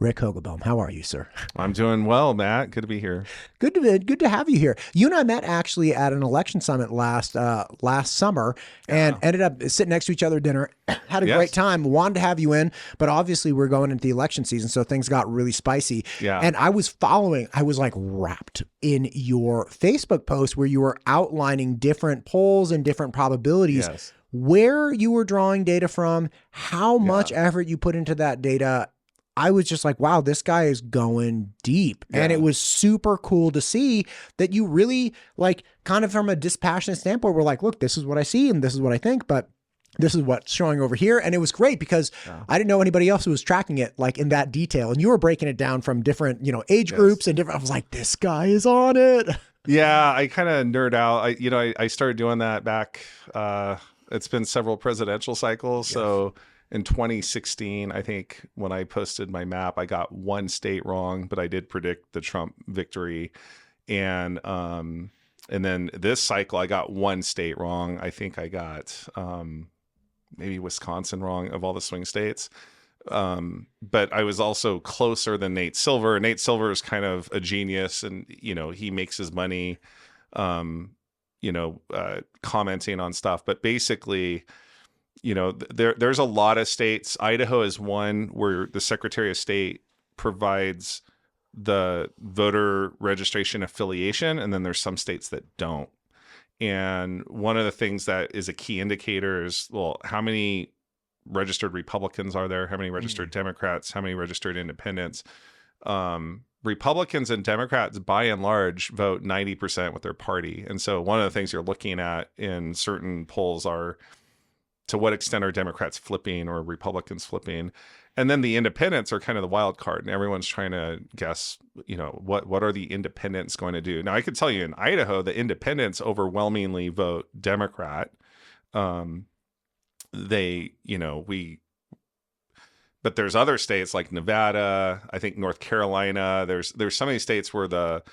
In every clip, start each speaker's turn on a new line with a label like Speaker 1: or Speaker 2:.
Speaker 1: Rick Hogaboam. How are you, sir?
Speaker 2: I'm doing well, Matt. Good to be here.
Speaker 1: Good to have you here. You and I met actually at an election summit last summer and ended up sitting next to each other at dinner. Had a great time. Wanted to have you in, but obviously we're going into the election season, so things got really spicy.
Speaker 2: Yeah.
Speaker 1: And I was like wrapped in your Facebook post where you were outlining different polls and different probabilities.
Speaker 2: Yes.
Speaker 1: Where you were drawing data from, how much effort you put into that data. I was just like, wow, this guy is going deep.
Speaker 2: Yeah.
Speaker 1: And it was super cool to see that you really, like, kind of from a dispassionate standpoint, were like, look, this is what I see and this is what I think, but this is what's showing over here. And it was great because I didn't know anybody else who was tracking it like in that detail. And you were breaking it down from different, age groups and different. I was like, this guy is on it.
Speaker 2: Yeah, I kind of nerd out. I started doing that back. It's been several presidential cycles. Yes. So in 2016, I think when I posted my map, I got one state wrong, but I did predict the Trump victory. And then this cycle, I got one state wrong. I think I got maybe Wisconsin wrong of all the swing states. But I was also closer than Nate Silver. Nate Silver is kind of a genius, and he makes his money, commenting on stuff. But basically, there's a lot of states. Idaho is one where the Secretary of State provides the voter registration affiliation, and then there's some states that don't. And one of the things that is a key indicator is, well, how many registered Republicans are there? How many registered Democrats? How many registered independents? Republicans and Democrats, by and large, vote 90% with their party. And so one of the things you're looking at in certain polls are, to what extent are Democrats flipping or Republicans flipping? And then the independents are kind of the wild card, and everyone's trying to guess, what are the independents going to do? Now, I could tell you in Idaho, the independents overwhelmingly vote Democrat. But there's other states like Nevada, I think North Carolina. There's some of these states where the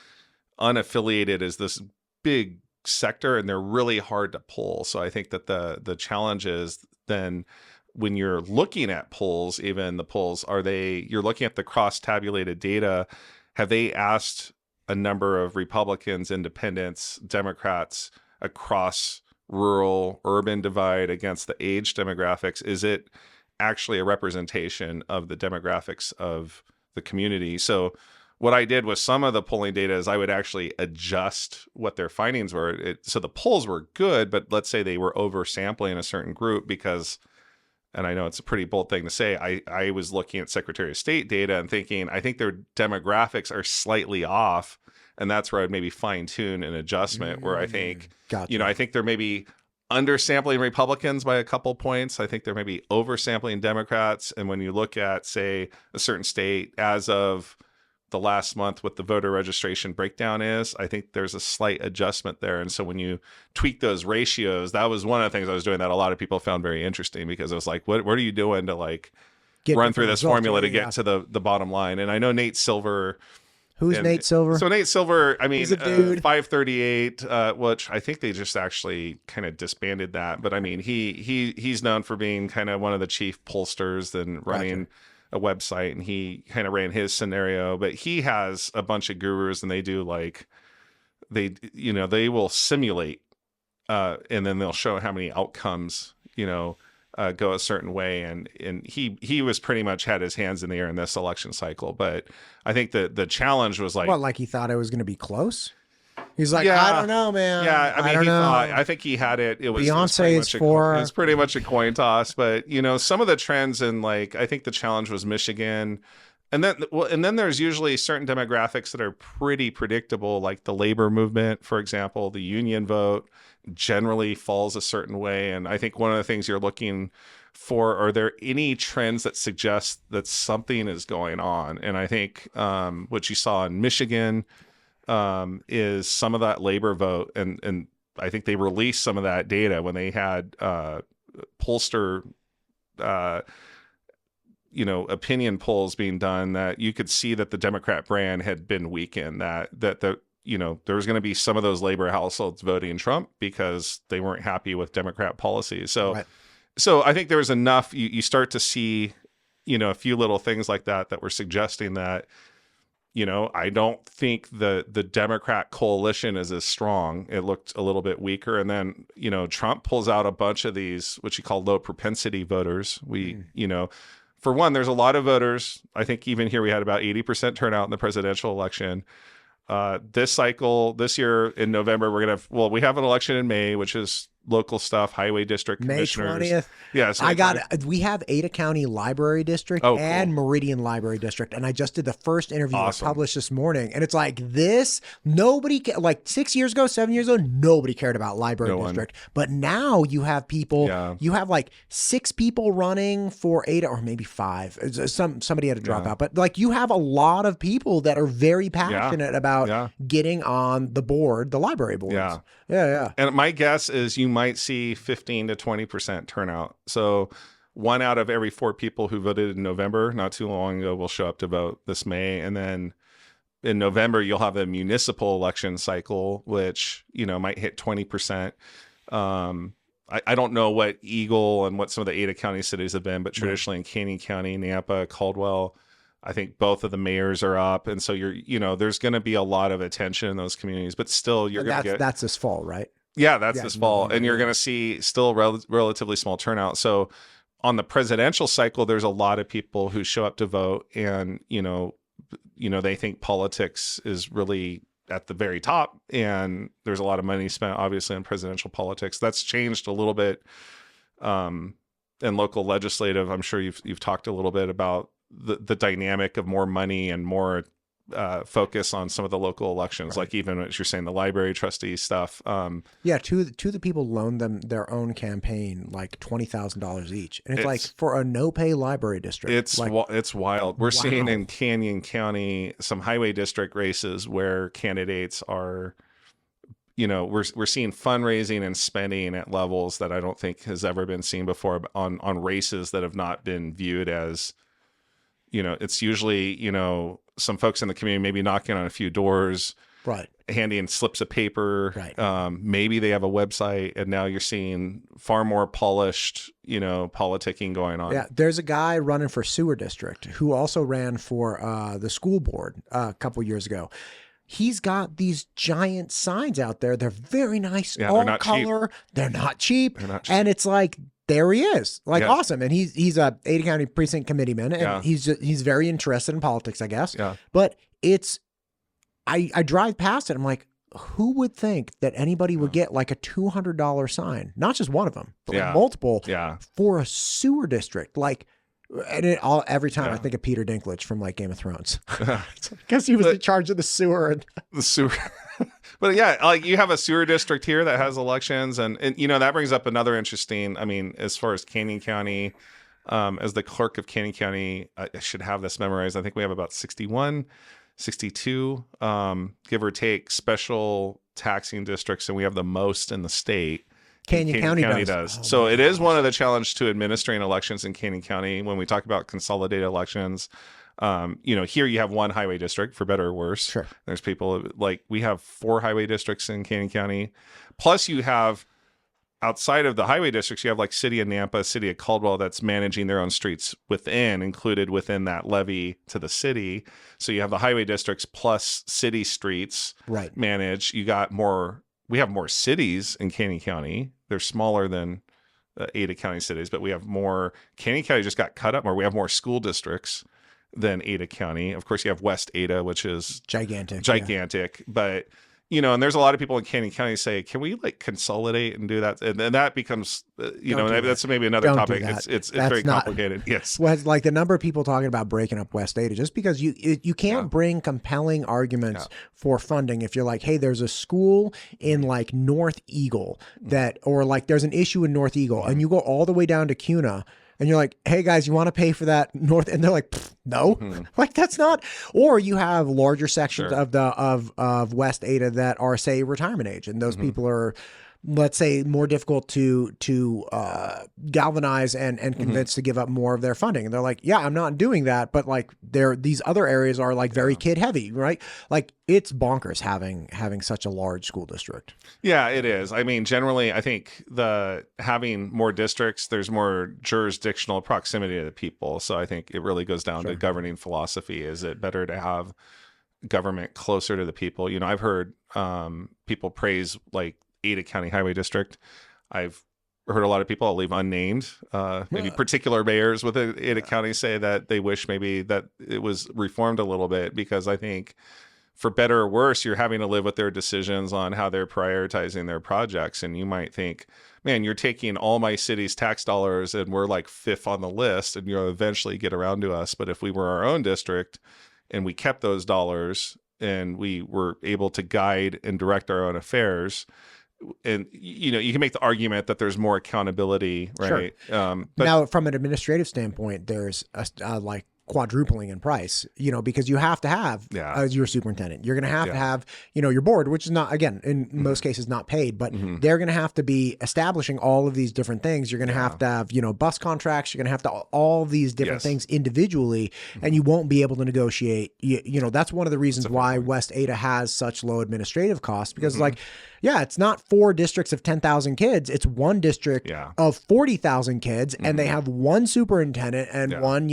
Speaker 2: unaffiliated is this big sector, and they're really hard to pull. So I think that the challenge is then when you're looking at polls, even the polls, you're looking at the cross-tabulated data. Have they asked a number of Republicans, independents, Democrats across rural, urban divide against the age demographics? Is it actually a representation of the demographics of the community? So what I did with some of the polling data is I would actually adjust what their findings were. So the polls were good, but let's say they were oversampling a certain group because, and I know it's a pretty bold thing to say, I was looking at Secretary of State data and thinking, I think their demographics are slightly off. And that's where I'd maybe fine tune an adjustment where I think, I think they're maybe undersampling Republicans by a couple points. I think they're maybe oversampling Democrats. And when you look at, say, a certain state as of the last month, what the voter registration breakdown is, I think there's a slight adjustment there. And so when you tweak those ratios, that was one of the things I was doing that a lot of people found very interesting, because it was like, what are you doing to run through this formula to get to the bottom line? And I know Nate Silver.
Speaker 1: Who's Nate Silver?
Speaker 2: So Nate Silver, I mean,
Speaker 1: he's a dude.
Speaker 2: 538, which I think they just actually kind of disbanded that. But I mean, he's known for being kind of one of the chief pollsters and running a website, and he kind of ran his scenario. But he has a bunch of gurus, and they do they will simulate, and then they'll show how many outcomes go a certain way, and he was pretty much had his hands in the air in this election cycle. But I think the challenge was
Speaker 1: like he thought it was going to be close. He's like, I don't know, man.
Speaker 2: Yeah, I mean, I think he had it. It was it's pretty much a coin toss. But some of the trends, and I think the challenge was Michigan. And then there's usually certain demographics that are pretty predictable, like the labor movement, for example. The union vote generally falls a certain way. And I think one of the things you're looking for, are there any trends that suggest that something is going on? And I think what you saw in Michigan is some of that labor vote. And I think they released some of that data when they had pollster opinion polls being done, that you could see that the Democrat brand had been weakened, that there was going to be some of those labor households voting Trump because they weren't happy with Democrat policies. So I think there was enough, you start to see, a few little things like that were suggesting that, I don't think the Democrat coalition is as strong. It looked a little bit weaker. And then, Trump pulls out a bunch of these, what you call low propensity voters. For one, there's a lot of voters. I think even here we had about 80% turnout in the presidential election. This year in November, we have an election in May, which is local stuff, highway district commissioners.
Speaker 1: May 20th.
Speaker 2: Yeah, so
Speaker 1: we have Ada County Library District and Meridian Library District. And I just did the first interview published this morning. And it's like like 6 years ago, 7 years ago, nobody cared about Library District. But now you have people, you have like 6 people running for Ada, or maybe 5. Somebody had to drop out. But like you have a lot of people that are very passionate about getting on the board, the library boards. Yeah.
Speaker 2: And my guess is you might see 15 to 20% turnout. So 1 out of every 4 people who voted in November, not too long ago, will show up to vote this May. And then in November, you'll have a municipal election cycle, which, might hit 20%. I don't know what Eagle and what some of the Ada County cities have been, but traditionally in Canyon County, Nampa, Caldwell, I think both of the mayors are up. And so there's going to be a lot of attention in those communities, but still
Speaker 1: that's this fall, right?
Speaker 2: Yeah, that's this fall. And you're going to see still relatively small turnout. So on the presidential cycle, there's a lot of people who show up to vote and, they think politics is really at the very top, and there's a lot of money spent obviously on presidential politics. That's changed a little bit in local legislative. I'm sure you've talked a little bit about the dynamic of more money and more focus on some of the local elections, like even as you're saying, the library trustee stuff.
Speaker 1: Two of the people loaned them their own campaign like $20,000 each, and it's like for a no-pay library district.
Speaker 2: It's wild. We're seeing in Canyon County some highway district races where candidates are, we're seeing fundraising and spending at levels that I don't think has ever been seen before on races that have not been viewed as. It's usually, some folks in the community maybe knocking on a few doors, handing slips of paper. Maybe they have a website, and now you're seeing far more polished, politicking going on.
Speaker 1: Yeah, there's a guy running for sewer district who also ran for the school board a couple years ago. He's got these giant signs out there. They're very nice, all color. They're not cheap. And it's like, there he is, awesome. And he's a Ada County precinct committeeman, and he's very interested in politics, I guess. But I drive past it. I'm like, who would think that anybody would get like a $200 sign, not just one of them, but like multiple for a sewer district? Every time I think of Peter Dinklage from like Game of Thrones. I guess he was in charge of the sewer.
Speaker 2: The sewer. But you have a sewer district here that has elections, and that brings up another interesting, as far as Canyon County, as the clerk of Canyon County, I should have this memorized. I think we have about 61, 62, give or take, special taxing districts, and we have the most in the state.
Speaker 1: Canyon County does.
Speaker 2: So it is one of the challenges to administering elections in Canyon County when we talk about consolidated elections. Here you have one highway district, for better or worse.
Speaker 1: Sure.
Speaker 2: There's people we have 4 highway districts in Canyon County. Plus you have, outside of the highway districts, you have like City of Nampa, City of Caldwell that's managing their own streets included within that levy to the city. So you have the highway districts plus city streets managed. We have more cities in Canyon County. They're smaller than Ada County cities, but we have more. Canyon County just got cut up more. We have more school districts than Ada County. Of course, you have West Ada, which is gigantic. But, and there's a lot of people in Canyon County say, can we consolidate and do that? And then that becomes, that's maybe another topic. It's very complicated. Yes.
Speaker 1: Well, it's like the number of people talking about breaking up West Ada, just because you can't bring compelling arguments for funding. If you're like, hey, there's a school in like North Eagle or like there's an issue in North Eagle, and you go all the way down to Cuna, and you're like, hey guys, you want to pay for that north? And they're like, no, like that's not. Or you have larger sections of West Ada that are, say, retirement age, and those people are let's say, more difficult to galvanize and convince to give up more of their funding. And they're like, yeah, I'm not doing that, but like these other areas are like very kid heavy, right? Like it's bonkers having such a large school district.
Speaker 2: Yeah, it is. I mean, generally, I think having more districts, there's more jurisdictional proximity to the people. So I think it really goes down to governing philosophy. Is it better to have government closer to the people? I've heard people praise like Ada County Highway District. I've heard a lot of people, I'll leave unnamed, maybe particular mayors with Ada County say that they wish maybe that it was reformed a little bit, because I think for better or worse, you're having to live with their decisions on how they're prioritizing their projects. And you might think, man, you're taking all my city's tax dollars and we're like fifth on the list and you'll eventually get around to us. But if we were our own district and we kept those dollars and we were able to guide and direct our own affairs, and you can make the argument that there's more accountability, right?
Speaker 1: Sure. But now, from an administrative standpoint, there's like quadrupling in price, because you have to have your superintendent. You're going to have, your board, which is not, again, in most cases not paid, but they're going to have to be establishing all of these different things. You're going to have, bus contracts. You're going to have to all these different things individually, and you won't be able to negotiate. That's one of the reasons why West Ada has such low administrative costs, because it's not 4 districts of 10,000 kids. It's one district of 40,000 kids, and they have one superintendent and one,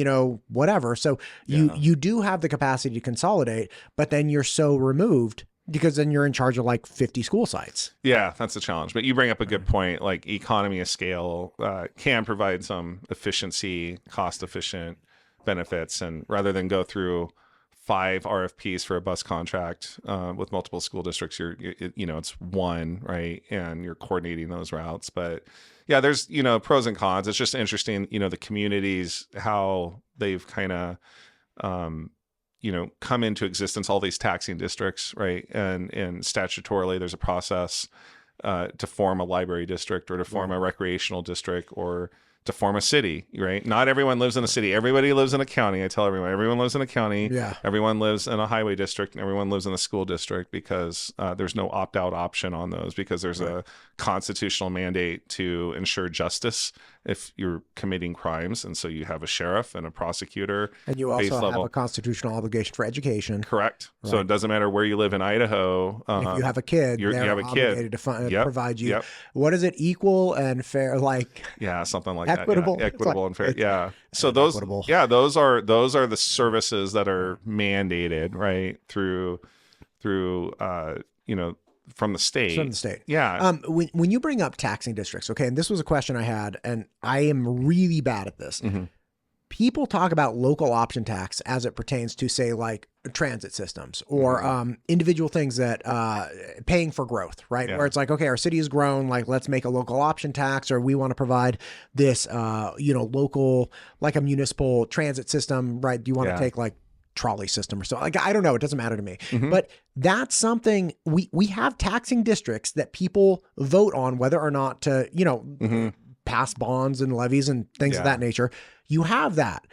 Speaker 1: whatever. So you do have the capacity to consolidate, but then you're so removed because then you're in charge of like 50 school sites.
Speaker 2: Yeah, that's a challenge. But you bring up a good point. Like economy of scale can provide some efficiency, cost-efficient benefits, and rather than go through 5 RFPs for a bus contract with multiple school districts, it's one, right? And you're coordinating those routes. But yeah, there's, pros and cons. It's just interesting, the communities, how they've kind of, come into existence, all these taxing districts, right? And statutorily, there's a process to form a library district or to form a recreational district or to form a city, right? Not everyone lives in a city. Everybody lives in a county. I tell everyone lives in a county.
Speaker 1: Yeah.
Speaker 2: Everyone lives in a highway district, and everyone lives in a school district, because there's no opt-out option on those, because there's a constitutional mandate to ensure justice if you're committing crimes. And so you have a sheriff and a prosecutor.
Speaker 1: And you also have a constitutional obligation for education.
Speaker 2: Correct. Right. So it doesn't matter where you live in Idaho.
Speaker 1: If you have a kid,
Speaker 2: you have a
Speaker 1: obligated to provide you. What is it? Equal and fair,
Speaker 2: something like
Speaker 1: equitable.
Speaker 2: that. Equitable and fair. So those are the services that are mandated, right, through from the state.
Speaker 1: From the state.
Speaker 2: Yeah.
Speaker 1: When you bring up taxing districts, okay, and this was a question I had, and I am really bad at this. People talk about local option tax as it pertains to, say, like transit systems or individual things that paying for growth, right? Where it's like, okay, our city has grown, like let's make a local option tax, or we want to provide this, local, like a municipal transit system, right? Do you want to take like trolley system or so? Like, I don't know. It doesn't matter to me. But that's something we have taxing districts that people vote on whether or not to, pass bonds and levies and things of that nature. You have that,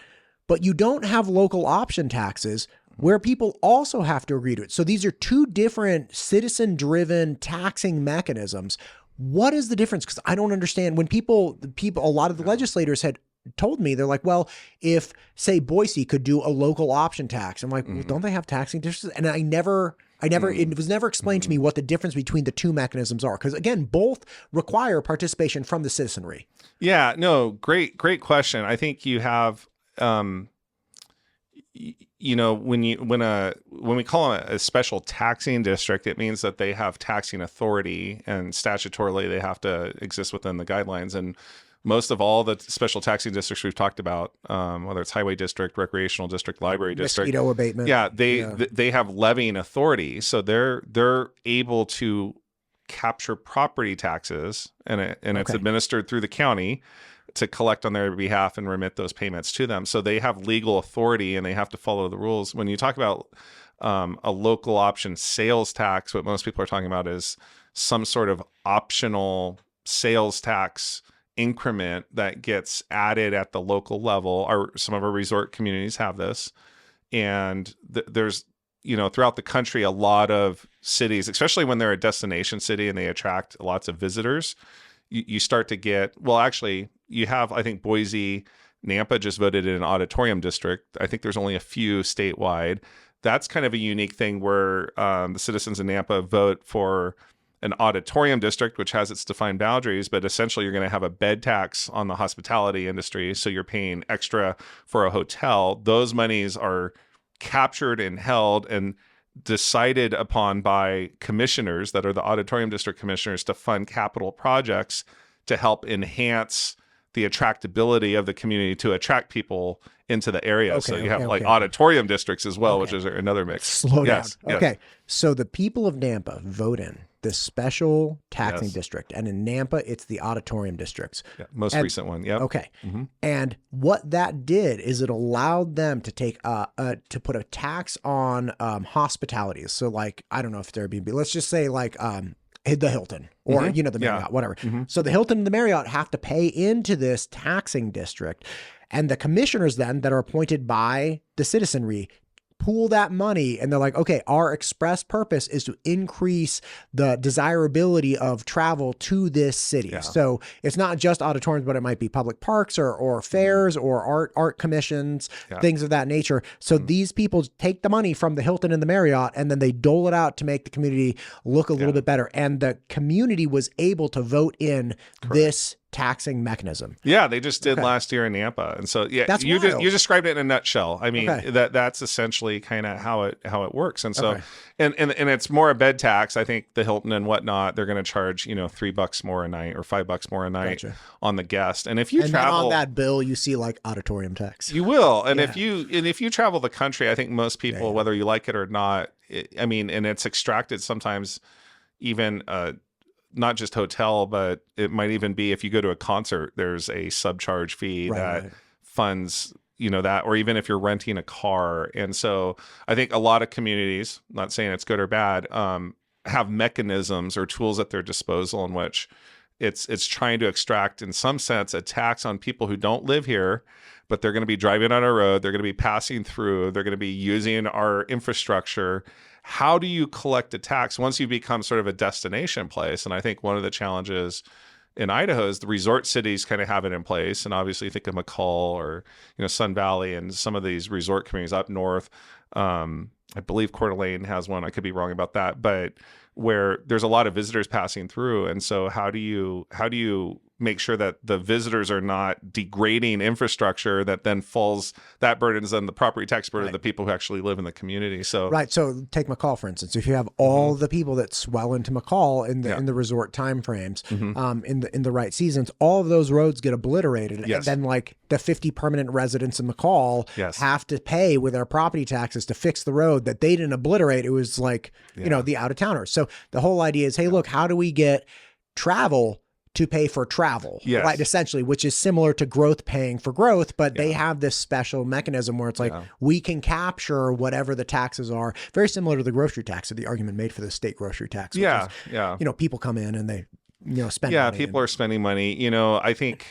Speaker 1: but you don't have local option taxes where people also have to agree to it. So these are 2 different citizen-driven taxing mechanisms. What is the difference? Because I don't understand. When a lot of the legislators had told me, they're like, well, if, say, Boise could do a local option tax, I'm like, well, don't they have taxing districts? And it was never explained to me what the difference between the 2 mechanisms are. Because again, both require participation from the citizenry.
Speaker 2: Yeah, no, great question. I think you have, when we call it a special taxing district, it means that they have taxing authority, and statutorily they have to exist within the guidelines. And most of all the special taxing districts we've talked about, whether it's highway district, recreational district, library district,
Speaker 1: mosquito abatement,
Speaker 2: they have levying authority, so they're able to capture property taxes, and it's administered through the county to collect on their behalf and remit those payments to them. So they have legal authority and they have to follow the rules. When you talk about a local option sales tax, what most people are talking about is some sort of optional sales tax increment that gets added at the local level. Some of our resort communities have this, and there's throughout the country, a lot of cities, especially when they're a destination city and they attract lots of visitors, you start to get, well, actually, you have, I think Boise, Nampa just voted in an auditorium district. I think there's only a few statewide. That's kind of a unique thing where the citizens in Nampa vote for an auditorium district, which has its defined boundaries, but essentially you're going to have a bed tax on the hospitality industry. So you're paying extra for a hotel. Those monies are captured and held and decided upon by commissioners that are the auditorium district commissioners to fund capital projects to help enhance the attractability of the community to attract people into the area. So you have auditorium districts as well, which is another mix.
Speaker 1: Slow down. Okay. So the people of Nampa vote in this special taxing district. And in Nampa, it's the auditorium districts.
Speaker 2: Yeah, most recent one. Yep.
Speaker 1: Okay. And what that did is it allowed them to take to put a tax on hospitalities. So like, I don't know if it's Airbnb. Let's just say like the Hilton or, the Marriott, whatever. So the Hilton and the Marriott have to pay into this taxing district. And the commissioners then that are appointed by the citizenry pool that money, and they're like, okay, our express purpose is to increase the desirability of travel to this city. Yeah. So it's not just auditoriums, but it might be public parks or fairs or art commissions, things of that nature. So these people take the money from the Hilton and the Marriott, and then they dole it out to make the community look a little bit better. And the community was able to vote in this taxing mechanism.
Speaker 2: Yeah, they just did last year in Nampa. And so
Speaker 1: that's
Speaker 2: you described it in a nutshell. I mean, that's essentially kind of how it works. And so and it's more a bed tax. I think the Hilton and whatnot, they're going to charge, $3 more a night or $5 more a night on the guest. And if you travel
Speaker 1: on that bill, you see like auditorium tax.
Speaker 2: You will. And if you travel the country, I think most people, whether you like it or not, and it's extracted sometimes even not just hotel, but it might even be if you go to a concert, there's a subcharge fee that funds, that, or even if you're renting a car. And so I think a lot of communities, not saying it's good or bad, have mechanisms or tools at their disposal in which it's trying to extract, in some sense, a tax on people who don't live here, but they're going to be driving on our road. They're going to be passing through. They're going to be using our infrastructure. How do you collect a tax once you become sort of a destination place? And I think one of the challenges in Idaho is the resort cities kind of have it in place. And obviously think of McCall or, Sun Valley and some of these resort communities up north. I believe Coeur d'Alene has one. I could be wrong about that, but where there's a lot of visitors passing through. And so how do you make sure that the visitors are not degrading infrastructure that then that burdens on the property tax burden of the people who actually live in the community? So
Speaker 1: So take McCall, for instance. If you have all the people that swell into McCall in the resort timeframes, in the right seasons, all of those roads get obliterated. And then like the 50 permanent residents in McCall have to pay with their property taxes to fix the road that they didn't obliterate. It was like, the out-of-towners. So the whole idea is, hey, look, how do we get travel to pay for travel, right? Essentially, which is similar to growth paying for growth, but they have this special mechanism where it's like, we can capture whatever the taxes are, very similar to the grocery tax, or the argument made for the state grocery tax. Which is, people come in and they, spend money.
Speaker 2: Yeah, people are spending money. I think,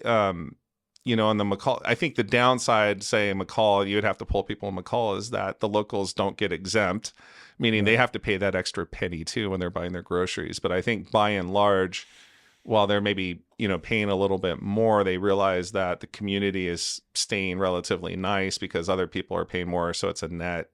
Speaker 2: on the McCall, I think the downside, say in McCall, you would have to pull people in McCall, is that the locals don't get exempt, meaning they have to pay that extra penny too when they're buying their groceries. But I think by and large, while they're maybe, paying a little bit more, they realize that the community is staying relatively nice because other people are paying more. So it's a net.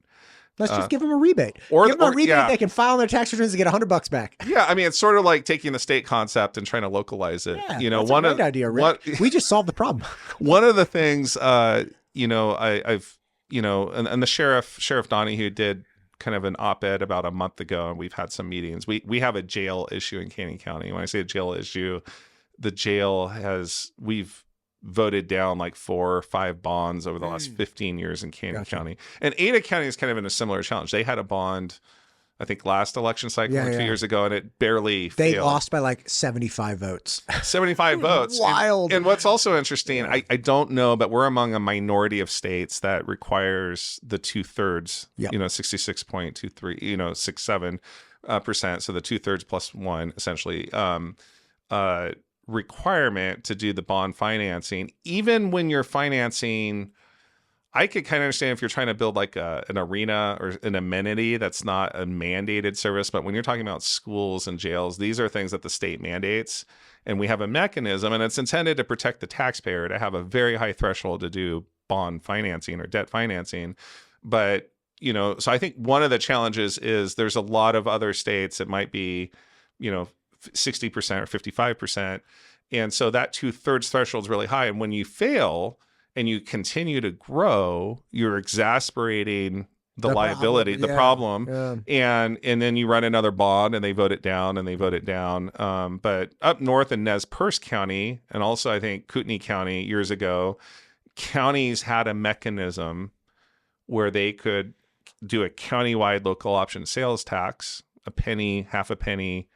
Speaker 1: Let's just give them a rebate. Give them a rebate. They can file their tax returns and get $100 back.
Speaker 2: Yeah. It's sort of like taking the state concept and trying to localize it.
Speaker 1: Yeah, that's a great idea, Rick. We just solved the problem.
Speaker 2: One of the things, I've, and the Sheriff Donahue did kind of an op-ed about a month ago, and we've had some meetings. We have a jail issue in Canyon County. When I say a jail issue, the jail we've voted down like 4 or 5 bonds over the last 15 years in Canyon County. And Ada County is kind of in a similar challenge. They had a bond, I think, last election cycle 2 years ago, and it barely failed.
Speaker 1: They lost by like 75 votes.
Speaker 2: 75 votes.
Speaker 1: Wild.
Speaker 2: And what's also interesting, I don't know, but we're among a minority of states that requires the 2/3, 66.23, 67%. So the 2/3 plus 1, essentially, requirement to do the bond financing, even when you're financing, I could kind of understand if you're trying to build like an arena or an amenity that's not a mandated service. But when you're talking about schools and jails, these are things that the state mandates. And we have a mechanism, and it's intended to protect the taxpayer to have a very high threshold to do bond financing or debt financing. But, you know, so I think one of the challenges is there's a lot of other states that might be, you know, 60% or 55%. And so that 2/3 threshold is really high. And when you fail and you continue to grow, you're exasperating the liability, the problem. And then you run another bond and they vote it down and they vote it down. But up north in Nez Perce County, and also I think Kootenai County years ago, counties had a mechanism where they could do a countywide local option sales tax, a penny, half a penny,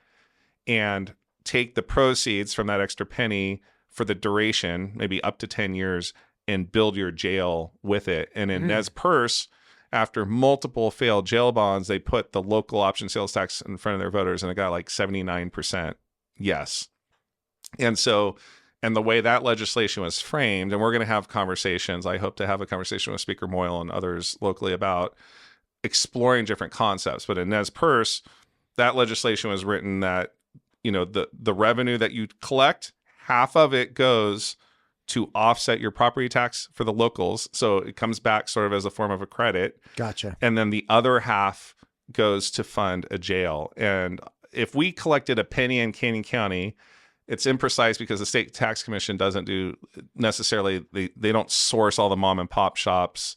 Speaker 2: and take the proceeds from that extra penny for the duration, maybe up to 10 years, and build your jail with it. And in Nez Perce, after multiple failed jail bonds, they put the local option sales tax in front of their voters, and it got like 79% yes. And so, and the way that legislation was framed, and we're going to have conversations, I hope to have a conversation with Speaker Moyle and others locally about exploring different concepts. But in Nez Perce, that legislation was written that, you know, the revenue that you collect, half of it goes to offset your property tax for the locals. So it comes back sort of as a form of a credit.
Speaker 1: Gotcha.
Speaker 2: And then the other half goes to fund a jail. And if we collected a penny in Canyon County, it's imprecise because the state tax commission doesn't do necessarily, they don't source all the mom and pop shops.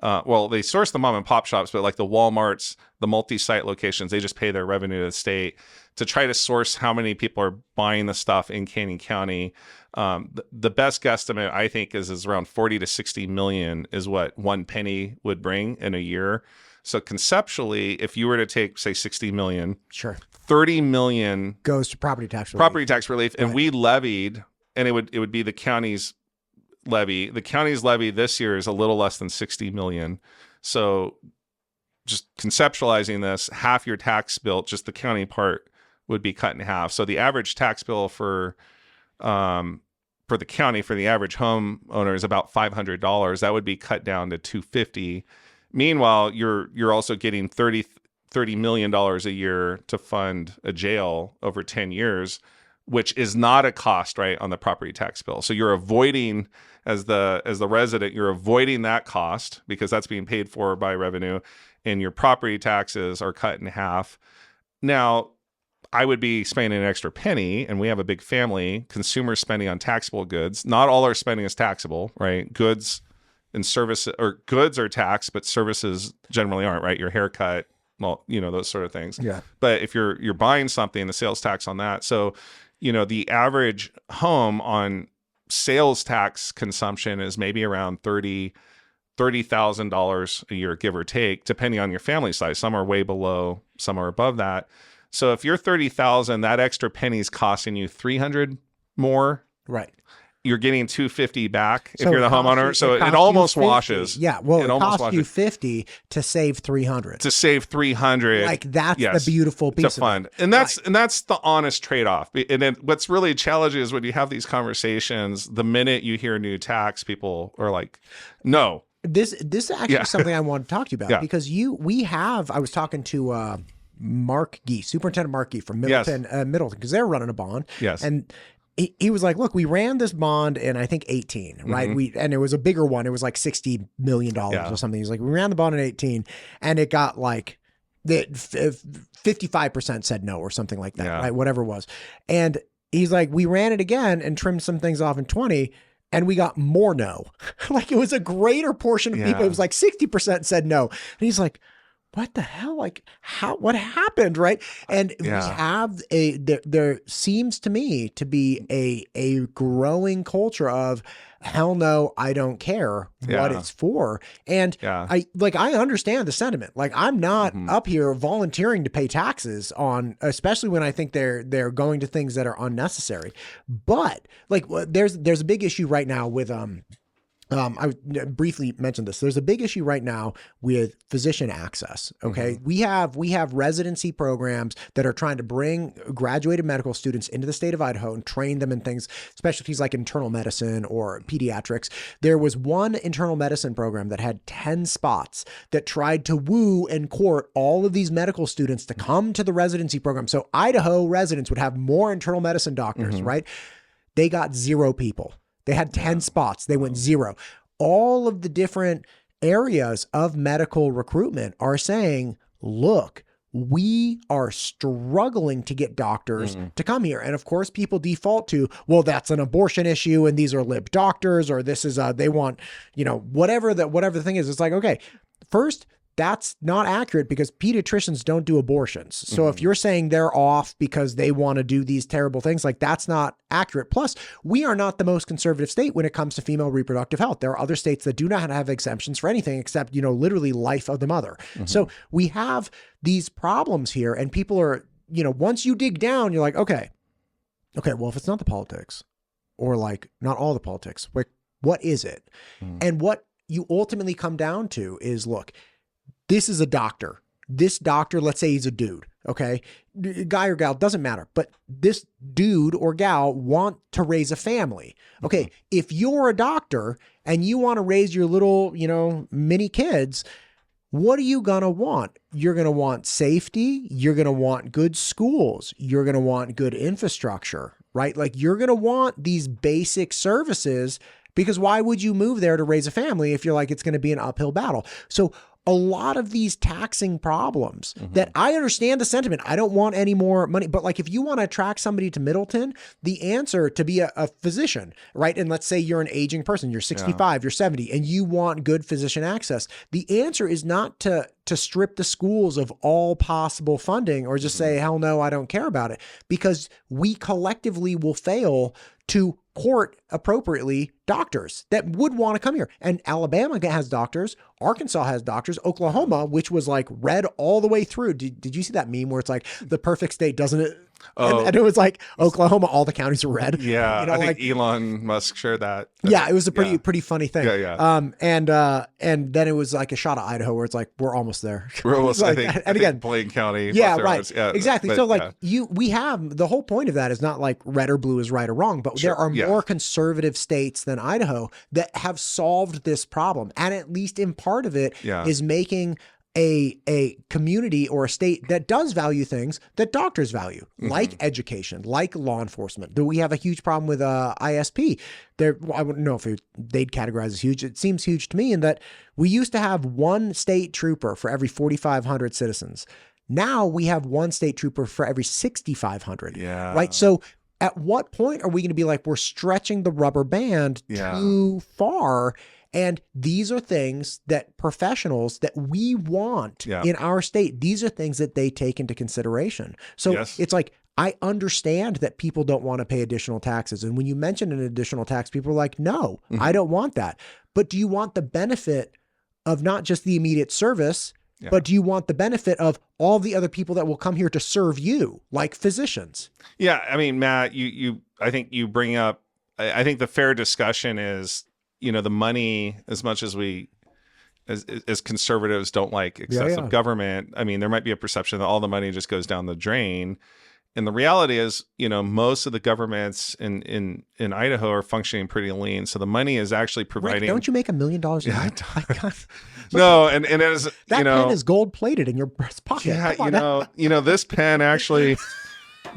Speaker 2: Well, they source the mom and pop shops, but like the Walmarts, the multi-site locations, they just pay their revenue to the state to try to source how many people are buying the stuff in Canyon County. The best guesstimate, I think, is around 40 to 60 million is what one penny would bring in a year. So conceptually, if you were to take, say, 60 million,
Speaker 1: sure,
Speaker 2: 30 million
Speaker 1: goes to property tax relief.
Speaker 2: And we levied, and it would be the county's levy. The county's levy this year is a little less than 60 million. So just conceptualizing this, half your tax bill, just the county part, would be cut in half. So the average tax bill for the county, for the average homeowner, is about $500. That would be cut down to $250. Meanwhile, you're also getting $30 million a year to fund a jail over 10 years, which is not a cost, right, on the property tax bill. So you're avoiding, as the resident, you're avoiding that cost because that's being paid for by revenue, and your property taxes are cut in half. Now, I would be spending an extra penny, and we have a big family, consumer spending on taxable goods. Not all our spending is taxable, right? Goods and services, or goods are taxed, but services generally aren't, right? Your haircut, well, you know, those sort of things.
Speaker 1: Yeah.
Speaker 2: But if you're buying something, the sales tax on that. So, you know, the average home on sales tax consumption is maybe around $30,000 a year, give or take, depending on your family size. Some are way below, some are above that. So if you're 30,000, that extra penny is costing you 300 more.
Speaker 1: Right.
Speaker 2: You're getting 250 back if
Speaker 1: So
Speaker 2: you're the homeowner. So it almost washes.
Speaker 1: Yeah. Well, it
Speaker 2: almost
Speaker 1: costs you 50 to save 300.
Speaker 2: To save 300.
Speaker 1: Like that's the beautiful piece
Speaker 2: to fund. And that's the honest trade-off. And then what's really challenging is when you have these conversations, the minute you hear new tax, people are like, no.
Speaker 1: This is actually something I want to talk to you about because I was talking to Mark Gee, Superintendent Mark Gee from Middleton, because they're running a bond.
Speaker 2: Yes.
Speaker 1: And he was like, look, we ran this bond in, I think, 18, right? And it was a bigger one. It was like $60 million or something. He's like, we ran the bond in 18 and it got like 55% said no or something like that, right? Whatever it was. And he's like, we ran it again and trimmed some things off in 20 and we got more no. Like it was a greater portion of people. It was like 60% said no. And he's like, what the hell? Like what happened? Right. And we have there seems to me to be a growing culture of hell no, I don't care what it's for. And I understand the sentiment. Like I'm not up here volunteering to pay taxes on, especially when I think they're going to things that are unnecessary. But like there's a big issue right now with I briefly mentioned this. There's a big issue right now with physician access. Okay. We have residency programs that are trying to bring graduated medical students into the state of Idaho and train them in things, specialties like internal medicine or pediatrics. There was one internal medicine program that had 10 spots that tried to woo and court all of these medical students to come to the residency program. So Idaho residents would have more internal medicine doctors, right? They got 0 people. They had 10 spots. They went 0. All of the different areas of medical recruitment are saying, look, we are struggling to get doctors to come here. And of course, people default to, well, that's an abortion issue and these are lib doctors, or this is they want, whatever the thing is. It's like, okay, first, that's not accurate because pediatricians don't do abortions. So if you're saying they're off because they want to do these terrible things, like that's not accurate. Plus, we are not the most conservative state when it comes to female reproductive health. There are other states that do not have exemptions for anything except, literally life of the mother. So we have these problems here, and people are, once you dig down, you're like, okay, well, if it's not the politics, or like not all the politics, like what is it? And what you ultimately come down to is, look, this is a doctor. This doctor, let's say he's a dude, okay? Guy or gal, doesn't matter. But this dude or gal want to raise a family. Okay, if you're a doctor and you want to raise your little, mini kids, what are you going to want? You're going to want safety. You're going to want good schools. You're going to want good infrastructure, right? Like you're going to want these basic services, because why would you move there to raise a family if you're like, it's going to be an uphill battle? So a lot of these taxing problems that I understand the sentiment. I don't want any more money, but like if you want to attract somebody to Middleton, the answer to be a physician, right? And let's say you're an aging person, you're 65, you're 70, and you want good physician access. The answer is not to strip the schools of all possible funding or just say, hell no, I don't care about it, because we collectively will fail to court appropriately doctors that would want to come here. And Alabama has doctors, Arkansas has doctors, Oklahoma, which was like red all the way through. Did you see that meme where it's like the perfect state, doesn't it? Oh. And it was like Oklahoma, all the counties are red.
Speaker 2: Yeah, I think Elon Musk shared that.
Speaker 1: Yeah, it was a pretty funny thing.
Speaker 2: Yeah.
Speaker 1: And then it was like a shot of Idaho where it's like, we're almost there.
Speaker 2: We're almost,
Speaker 1: like,
Speaker 2: I think
Speaker 1: again,
Speaker 2: Blaine County.
Speaker 1: Yeah, right.
Speaker 2: Yeah,
Speaker 1: exactly. But, so like we have, the whole point of that is not like red or blue is right or wrong, but there are more conservative states than Idaho that have solved this problem. And at least in part of it is making a community or a state that does value things that doctors value, like education, like law enforcement. Do we have a huge problem with ISP? I wouldn't know if they'd categorize as huge. It seems huge to me in that we used to have one state trooper for every 4,500 citizens. Now we have one state trooper for every 6,500.
Speaker 2: Yeah.
Speaker 1: Right. So at what point are we going to be like, we're stretching the rubber band too far? And these are things that professionals that we want in our state, these are things that they take into consideration. So it's like, I understand that people don't want to pay additional taxes. And when you mention an additional tax, people are like, no, I don't want that. But do you want the benefit of not just the immediate service, but do you want the benefit of all the other people that will come here to serve you, like physicians? Yeah.
Speaker 2: I mean, Matt, I think you bring up, I think the fair discussion is, the money, as much as we, as conservatives don't like excessive government, I mean, there might be a perception that all the money just goes down the drain. And the reality is, most of the governments in Idaho are functioning pretty lean. So the money is actually providing.
Speaker 1: Rick, don't you make $1 million a year?
Speaker 2: No, and it is,
Speaker 1: that pen is gold plated in your breast pocket.
Speaker 2: Yeah, this pen actually.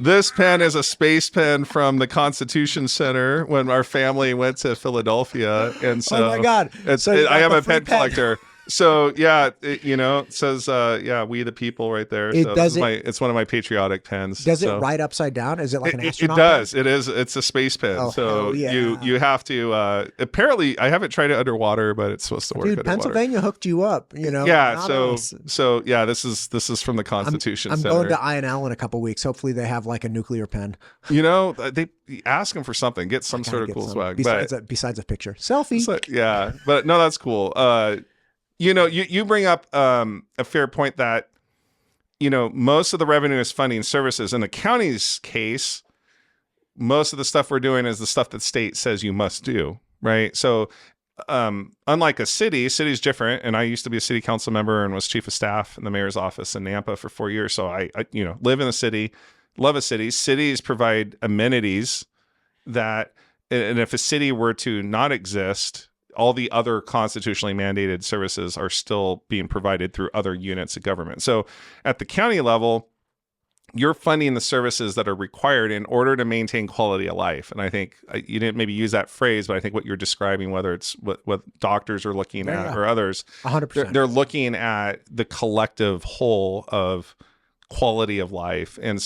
Speaker 2: This pen is a space pen from the Constitution Center when our family went to Philadelphia, and so
Speaker 1: oh my God,
Speaker 2: I am a pen collector. So it says we the people right there. It's one of my patriotic pens.
Speaker 1: Does it write upside down? Is it like an astronaut?
Speaker 2: It does.
Speaker 1: Pen?
Speaker 2: It is. It's a space pen.
Speaker 1: Oh,
Speaker 2: so
Speaker 1: yeah.
Speaker 2: you have to. Apparently, I haven't tried it underwater, but it's supposed to work.
Speaker 1: Dude,
Speaker 2: underwater.
Speaker 1: Pennsylvania hooked you up.
Speaker 2: Yeah. So this is from the Constitution
Speaker 1: I'm
Speaker 2: Center.
Speaker 1: going to INL in a couple weeks. Hopefully, they have like a nuclear pen.
Speaker 2: They ask them for something. Get some sort of cool swag.
Speaker 1: Besides a picture, selfie.
Speaker 2: But no, that's cool. You bring up a fair point that, most of the revenue is funding services. In the county's case, most of the stuff we're doing is the stuff that state says you must do, right? So unlike a city's different. And I used to be a city council member and was chief of staff in the mayor's office in Nampa for 4 years. So I live in the city, love a city. Cities provide amenities that, and if a city were to not exist, all the other constitutionally mandated services are still being provided through other units of government. So at the county level, you're funding the services that are required in order to maintain quality of life. And I think you didn't maybe use that phrase, but I think what you're describing, whether it's what doctors are looking at or others,
Speaker 1: 100%.
Speaker 2: They're looking at the collective whole of quality of life. And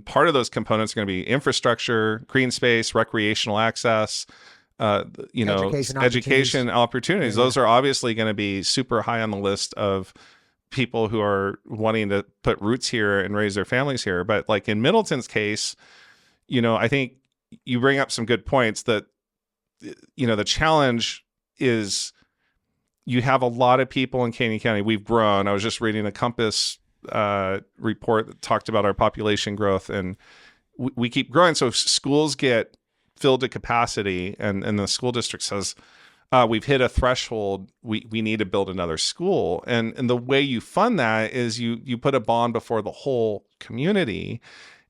Speaker 2: part of those components are going to be infrastructure, green space, recreational access, education opportunities.
Speaker 1: Yeah.
Speaker 2: Those are obviously going to be super high on the list of people who are wanting to put roots here and raise their families here. But like in Middleton's case, I think you bring up some good points that, the challenge is you have a lot of people in Canyon County. We've grown. I was just reading a Compass report that talked about our population growth, and we keep growing. So schools get filled to capacity, and the school district says, we've hit a threshold. We need to build another school. And the way you fund that is you put a bond before the whole community.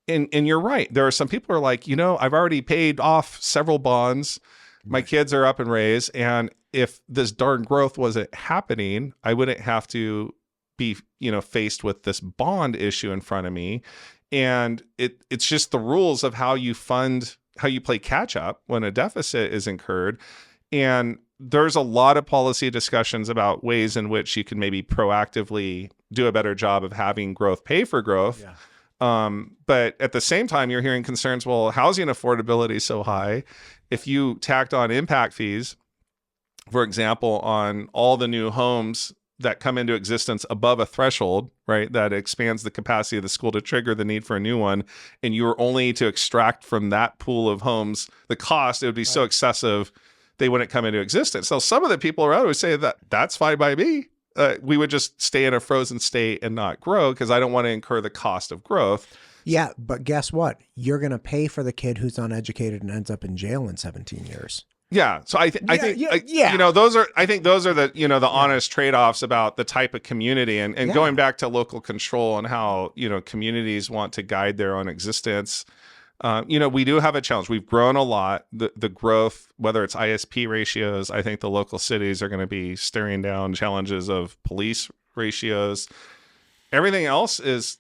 Speaker 2: And you're right. There are some people who are like, I've already paid off several bonds. My kids are up and raised. And if this darn growth wasn't happening, I wouldn't have to be, faced with this bond issue in front of me. And it's just the rules of how you play catch up when a deficit is incurred. And there's a lot of policy discussions about ways in which you can maybe proactively do a better job of having growth pay for growth. Yeah. But at the same time, you're hearing concerns, well, housing affordability is so high. If you tacked on impact fees, for example, on all the new homes that come into existence above a threshold, right, that expands the capacity of the school to trigger the need for a new one, and you were only to extract from that pool of homes the cost, it would be so excessive they wouldn't come into existence. So some of the people around would say that that's fine by me. We would just stay in a frozen state and not grow because I don't want to incur the cost of growth.
Speaker 1: Yeah, but guess what? You're going to pay for the kid who's uneducated and ends up in jail in 17 years.
Speaker 2: Yeah. So I think those are the honest trade-offs about the type of community and going back to local control and how, communities want to guide their own existence. We do have a challenge. We've grown a lot. The growth, whether it's ISP ratios, I think the local cities are going to be staring down challenges of police ratios. Everything else is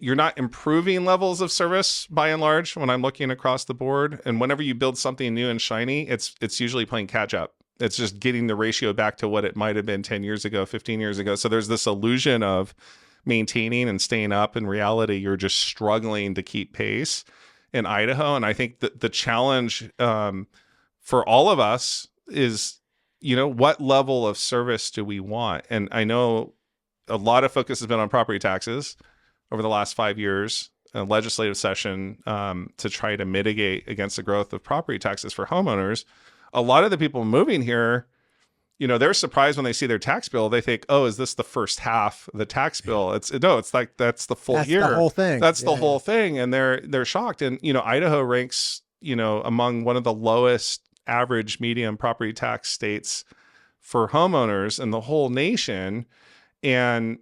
Speaker 2: you're not improving levels of service by and large when I'm looking across the board. And whenever you build something new and shiny, it's usually playing catch up. It's just getting the ratio back to what it might have been 10 years ago, 15 years ago. So there's this illusion of maintaining and staying up. In reality, you're just struggling to keep pace in Idaho. And I think that the challenge for all of us is, what level of service do we want? And I know a lot of focus has been on property taxes over the last 5 years, a legislative session to try to mitigate against the growth of property taxes for homeowners. A lot of the people moving here, they're surprised when they see their tax bill. They think, oh, is this the first half of the tax bill? It's like, that's the full year.
Speaker 1: That's the whole thing.
Speaker 2: That's the whole thing. And they're shocked. And, Idaho ranks, among one of the lowest average medium property tax states for homeowners in the whole nation. And,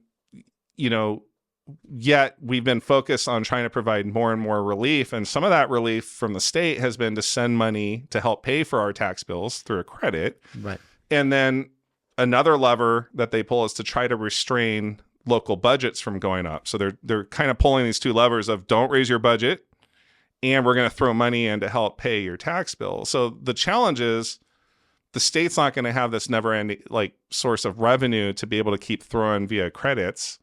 Speaker 2: yet we've been focused on trying to provide more and more relief. And some of that relief from the state has been to send money to help pay for our tax bills through a credit.
Speaker 1: Right.
Speaker 2: And then another lever that they pull is to try to restrain local budgets from going up. So they're kind of pulling these two levers of don't raise your budget and we're going to throw money in to help pay your tax bill. So the challenge is the state's not going to have this never-ending source of revenue to be able to keep throwing via credits.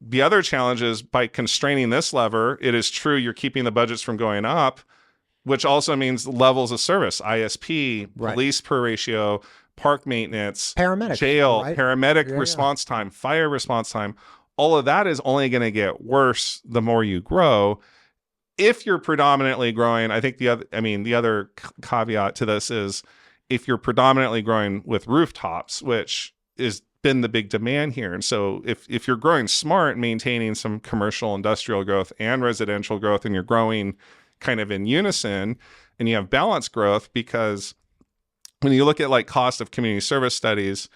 Speaker 2: The other challenge is by constraining this lever, it is true you're keeping the budgets from going up, which also means levels of service, ISP, police per ratio, park maintenance,
Speaker 1: paramedic,
Speaker 2: jail, paramedic response time, fire response time. All of that is only going to get worse the more you grow. If you're predominantly growing, I think the other caveat to this is if you're predominantly growing with rooftops, which is been the big demand here. And so if you're growing smart, maintaining some commercial industrial growth and residential growth, and you're growing kind of in unison and you have balanced growth, because when you look at like cost of community service studies,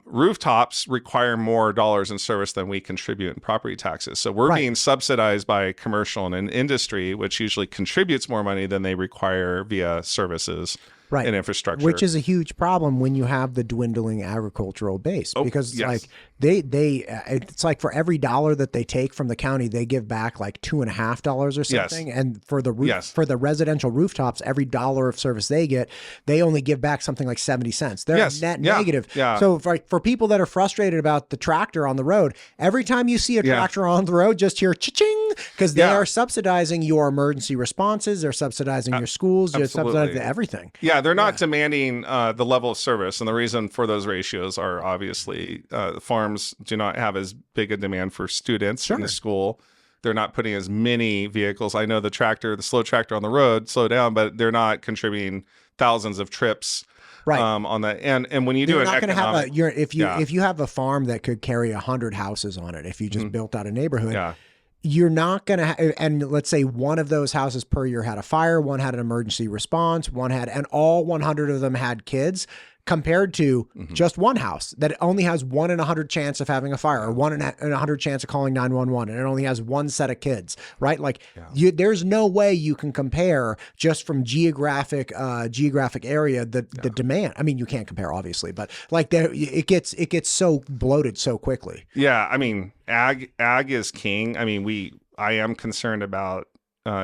Speaker 2: rooftops require more dollars in service than we contribute in property taxes. So we're being subsidized by commercial and industry, which usually contributes more money than they require via services and infrastructure.
Speaker 1: Which is a huge problem when you have the dwindling agricultural base, because like it's like for every dollar that they take from the county, they give back like $2.50 or something. And for the for the residential rooftops, every dollar of service they get, they only give back something like 70 cents. They're net negative. So for people that are frustrated about the tractor on the road, every time you see a tractor on the road, just hear cha-ching, because they are subsidizing your emergency responses. They're subsidizing your schools. They're subsidizing everything.
Speaker 2: They're not demanding the level of service. And the reason for those ratios are obviously farms do not have as big a demand for students in the school. They're not putting as many vehicles. I know the slow tractor on the road, slow down, but they're not contributing thousands of trips on that. And when you do
Speaker 1: not going to have if you have a farm that could carry 100 houses on it, if you just built out a neighborhood, you're not going to and let's say one of those houses per year had a fire, one had an emergency response, and all 100 of them had kids, compared to just one house that only has 1 in 100 chance of having a fire, or 1 in 100 chance of calling 911, and it only has one set of kids, right? Like there's no way you can compare just from geographic area the demand. I mean, you can't compare obviously, but like it gets so bloated so quickly.
Speaker 2: Yeah, I mean, ag is king. I mean, I am concerned about.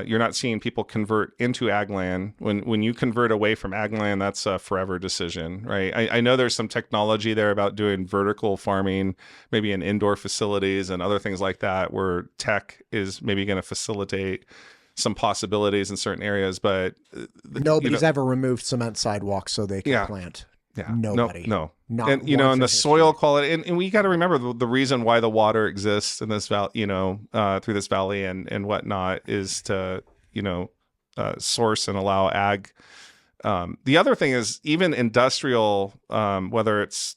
Speaker 2: You're not seeing people convert into ag land. When you convert away from ag land, that's a forever decision, right? I know there's some technology there about doing vertical farming, maybe in indoor facilities and other things like that, where tech is maybe going to facilitate some possibilities in certain areas. But
Speaker 1: nobody's ever removed cement sidewalks so they can plant.
Speaker 2: Yeah,
Speaker 1: nobody.
Speaker 2: No. And and the soil quality, and we got to remember the reason why the water exists in this valley, through this valley and whatnot, is to source and allow ag. The other thing is even industrial, whether it's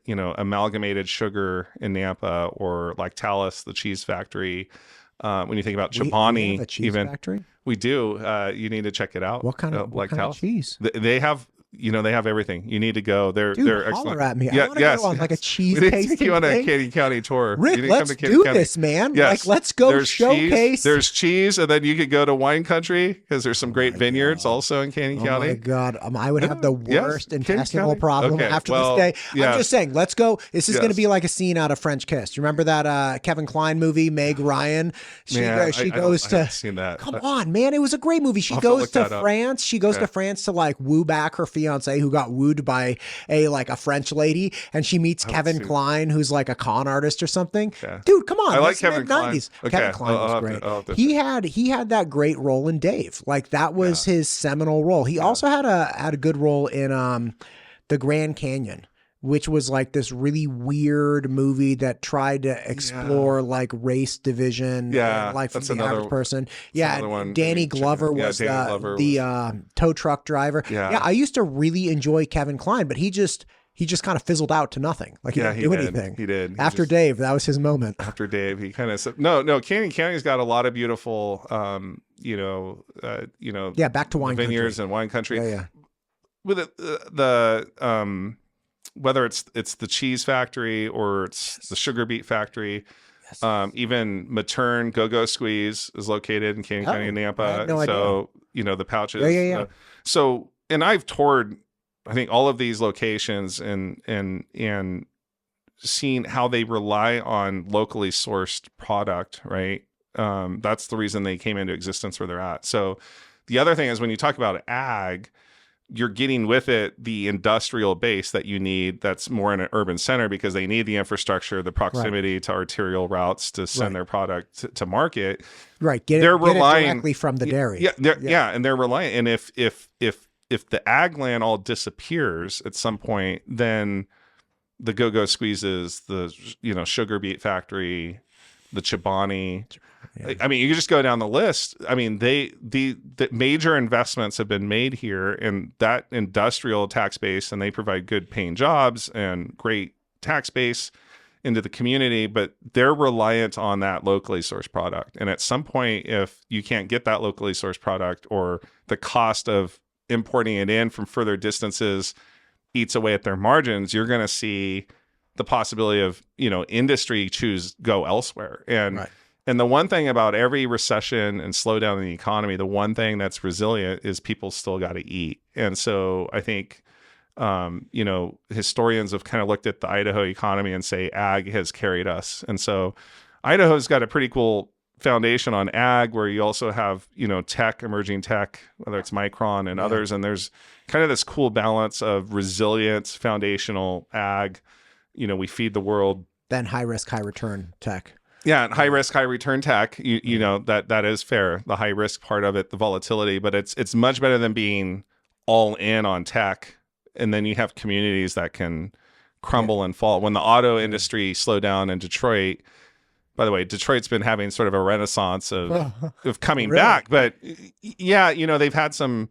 Speaker 2: amalgamated sugar in Nampa or like Talus, the cheese factory. When you think about Chobani,
Speaker 1: we have a cheese factory.
Speaker 2: We do. You need to check it out.
Speaker 1: What kind of cheese?
Speaker 2: They have. They have everything. You need to go. They're excellent.
Speaker 1: At me. I want to go on like a cheese tasting thing.
Speaker 2: Take you on a Canyon County tour.
Speaker 1: Rick, let's do this, man.
Speaker 2: Yes.
Speaker 1: Like, let's go showcase.
Speaker 2: There's cheese, and then you could go to wine country because there's some great vineyards also in Canyon County.
Speaker 1: Oh my God, I would have the worst intestinal problem after this day. I'm just saying, let's go. This is going to be like a scene out of French Kiss. You remember that Kevin Kline movie, Meg Ryan? She goes to. I haven't seen that. Come on, man! It was a great movie. She goes to France. She goes to France to like woo back her fiance who got wooed by a French lady, and she meets Kevin Kline, who's like a con artist or something. Dude, come on!
Speaker 2: I like Kevin Kline.
Speaker 1: Okay. Kevin Kline was great. He had that great role in Dave. Like that was his seminal role. He also had a good role in the Grand Canyon, which was like this really weird movie that tried to explore like race division, like from the average person. Danny Glover was the tow truck driver. I used to really enjoy Kevin Kline, but he just kind of fizzled out to nothing. Like he didn't do anything.
Speaker 2: He did.
Speaker 1: After Dave, that was his moment.
Speaker 2: After Dave, he kind of said, no. Canyon County's got a lot of beautiful,
Speaker 1: back to wine
Speaker 2: vineyards
Speaker 1: country.
Speaker 2: And wine country.
Speaker 1: Yeah.
Speaker 2: With whether it's the cheese factory or it's the sugar beet factory, even Matern Go-Go Squeeze is located in Canyon County, Nampa. So the pouches. So, and I've toured, I think, all of these locations and seen how they rely on locally sourced product. Right, that's the reason they came into existence where they're at. So, the other thing is when you talk about ag, you're getting with it the industrial base that you need that's more in an urban center because they need the infrastructure, the proximity to arterial routes to send their product to market.
Speaker 1: Right. Get it directly from the dairy.
Speaker 2: And they're relying. And if the ag land all disappears at some point, then the Go-Go Squeezes, the sugar beet factory, the Chobani. I mean, you can just go down the list. I mean, the major investments have been made here in that industrial tax base, and they provide good paying jobs and great tax base into the community, but they're reliant on that locally sourced product. And at some point, if you can't get that locally sourced product or the cost of importing it in from further distances eats away at their margins, you're going to see the possibility of, industry go elsewhere. And
Speaker 1: Right.
Speaker 2: and the one thing about every recession and slowdown in the economy, the one thing that's resilient is people still got to eat. And so I think, historians have kind of looked at the Idaho economy and say ag has carried us. And so Idaho's got a pretty cool foundation on ag, where you also have, emerging tech, whether it's Micron and others. And there's kind of this cool balance of resilience, foundational ag. We feed the world.
Speaker 1: Then high risk, high return tech.
Speaker 2: Yeah, and high risk, high return tech. That is fair. The high risk part of it, the volatility, but it's much better than being all in on tech. And then you have communities that can crumble and fall. When the auto industry slowed down in Detroit, by the way, Detroit's been having sort of a renaissance of coming back. But yeah, they've had some.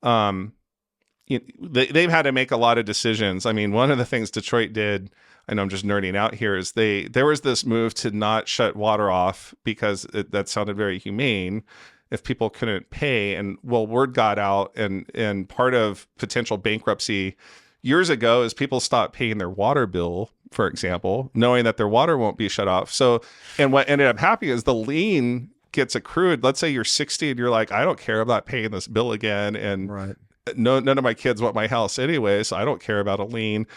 Speaker 2: They've had to make a lot of decisions. I mean, one of the things Detroit did, I know I'm just nerding out here, is there was this move to not shut water off because that sounded very humane if people couldn't pay. And word got out, and part of potential bankruptcy years ago is people stopped paying their water bill, for example, knowing that their water won't be shut off. So, and what ended up happening is the lien gets accrued. Let's say you're 60 and you're like, I don't care about paying this bill again. And
Speaker 1: Right.
Speaker 2: none of my kids want my house anyway, so I don't care about a lien.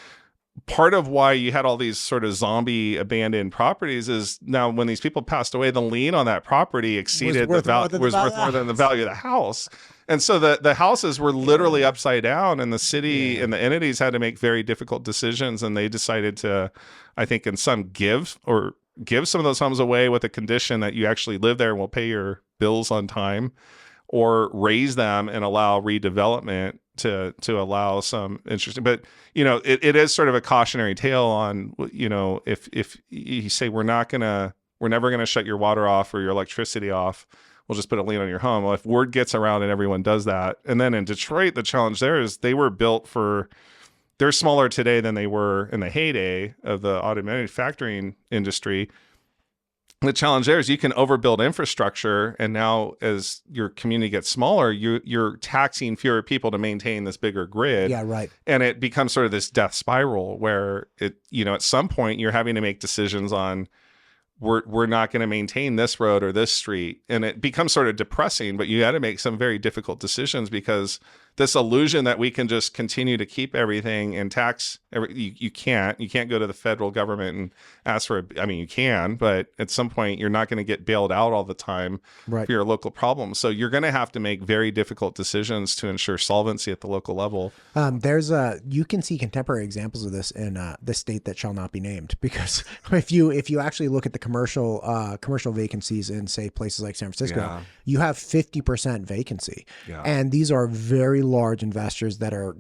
Speaker 2: Part of why you had all these sort of zombie abandoned properties is now when these people passed away, the lien on that property exceeded was worth more than the value of the house. And so the houses were literally upside down, and the city and the entities had to make very difficult decisions. And they decided to, I think, in some give some of those homes away with a condition that you actually live there and will pay your bills on time, or raise them and allow redevelopment to allow some interesting. But it is sort of a cautionary tale on, if you say we're never gonna shut your water off or your electricity off, we'll just put a lien on your home. Well, if word gets around and everyone does that, and then in Detroit, the challenge there is they're smaller today than they were in the heyday of the auto manufacturing industry. The challenge there is you can overbuild infrastructure, and now as your community gets smaller, you're taxing fewer people to maintain this bigger grid.
Speaker 1: Yeah, right.
Speaker 2: And it becomes sort of this death spiral where at some point you're having to make decisions on, we're not going to maintain this road or this street, and it becomes sort of depressing. But you got to make some very difficult decisions, because this illusion that we can just continue to keep everything and tax you can't go to the federal government and ask for you can, but at some point you're not going to get bailed out all the time for your local problems. So you're going to have to make very difficult decisions to ensure solvency at the local level.
Speaker 1: You can see contemporary examples of this in the state that shall not be named, because if you actually look at the commercial vacancies in, say, places like San Francisco, you have 50% vacancy. And these are very large investors that are,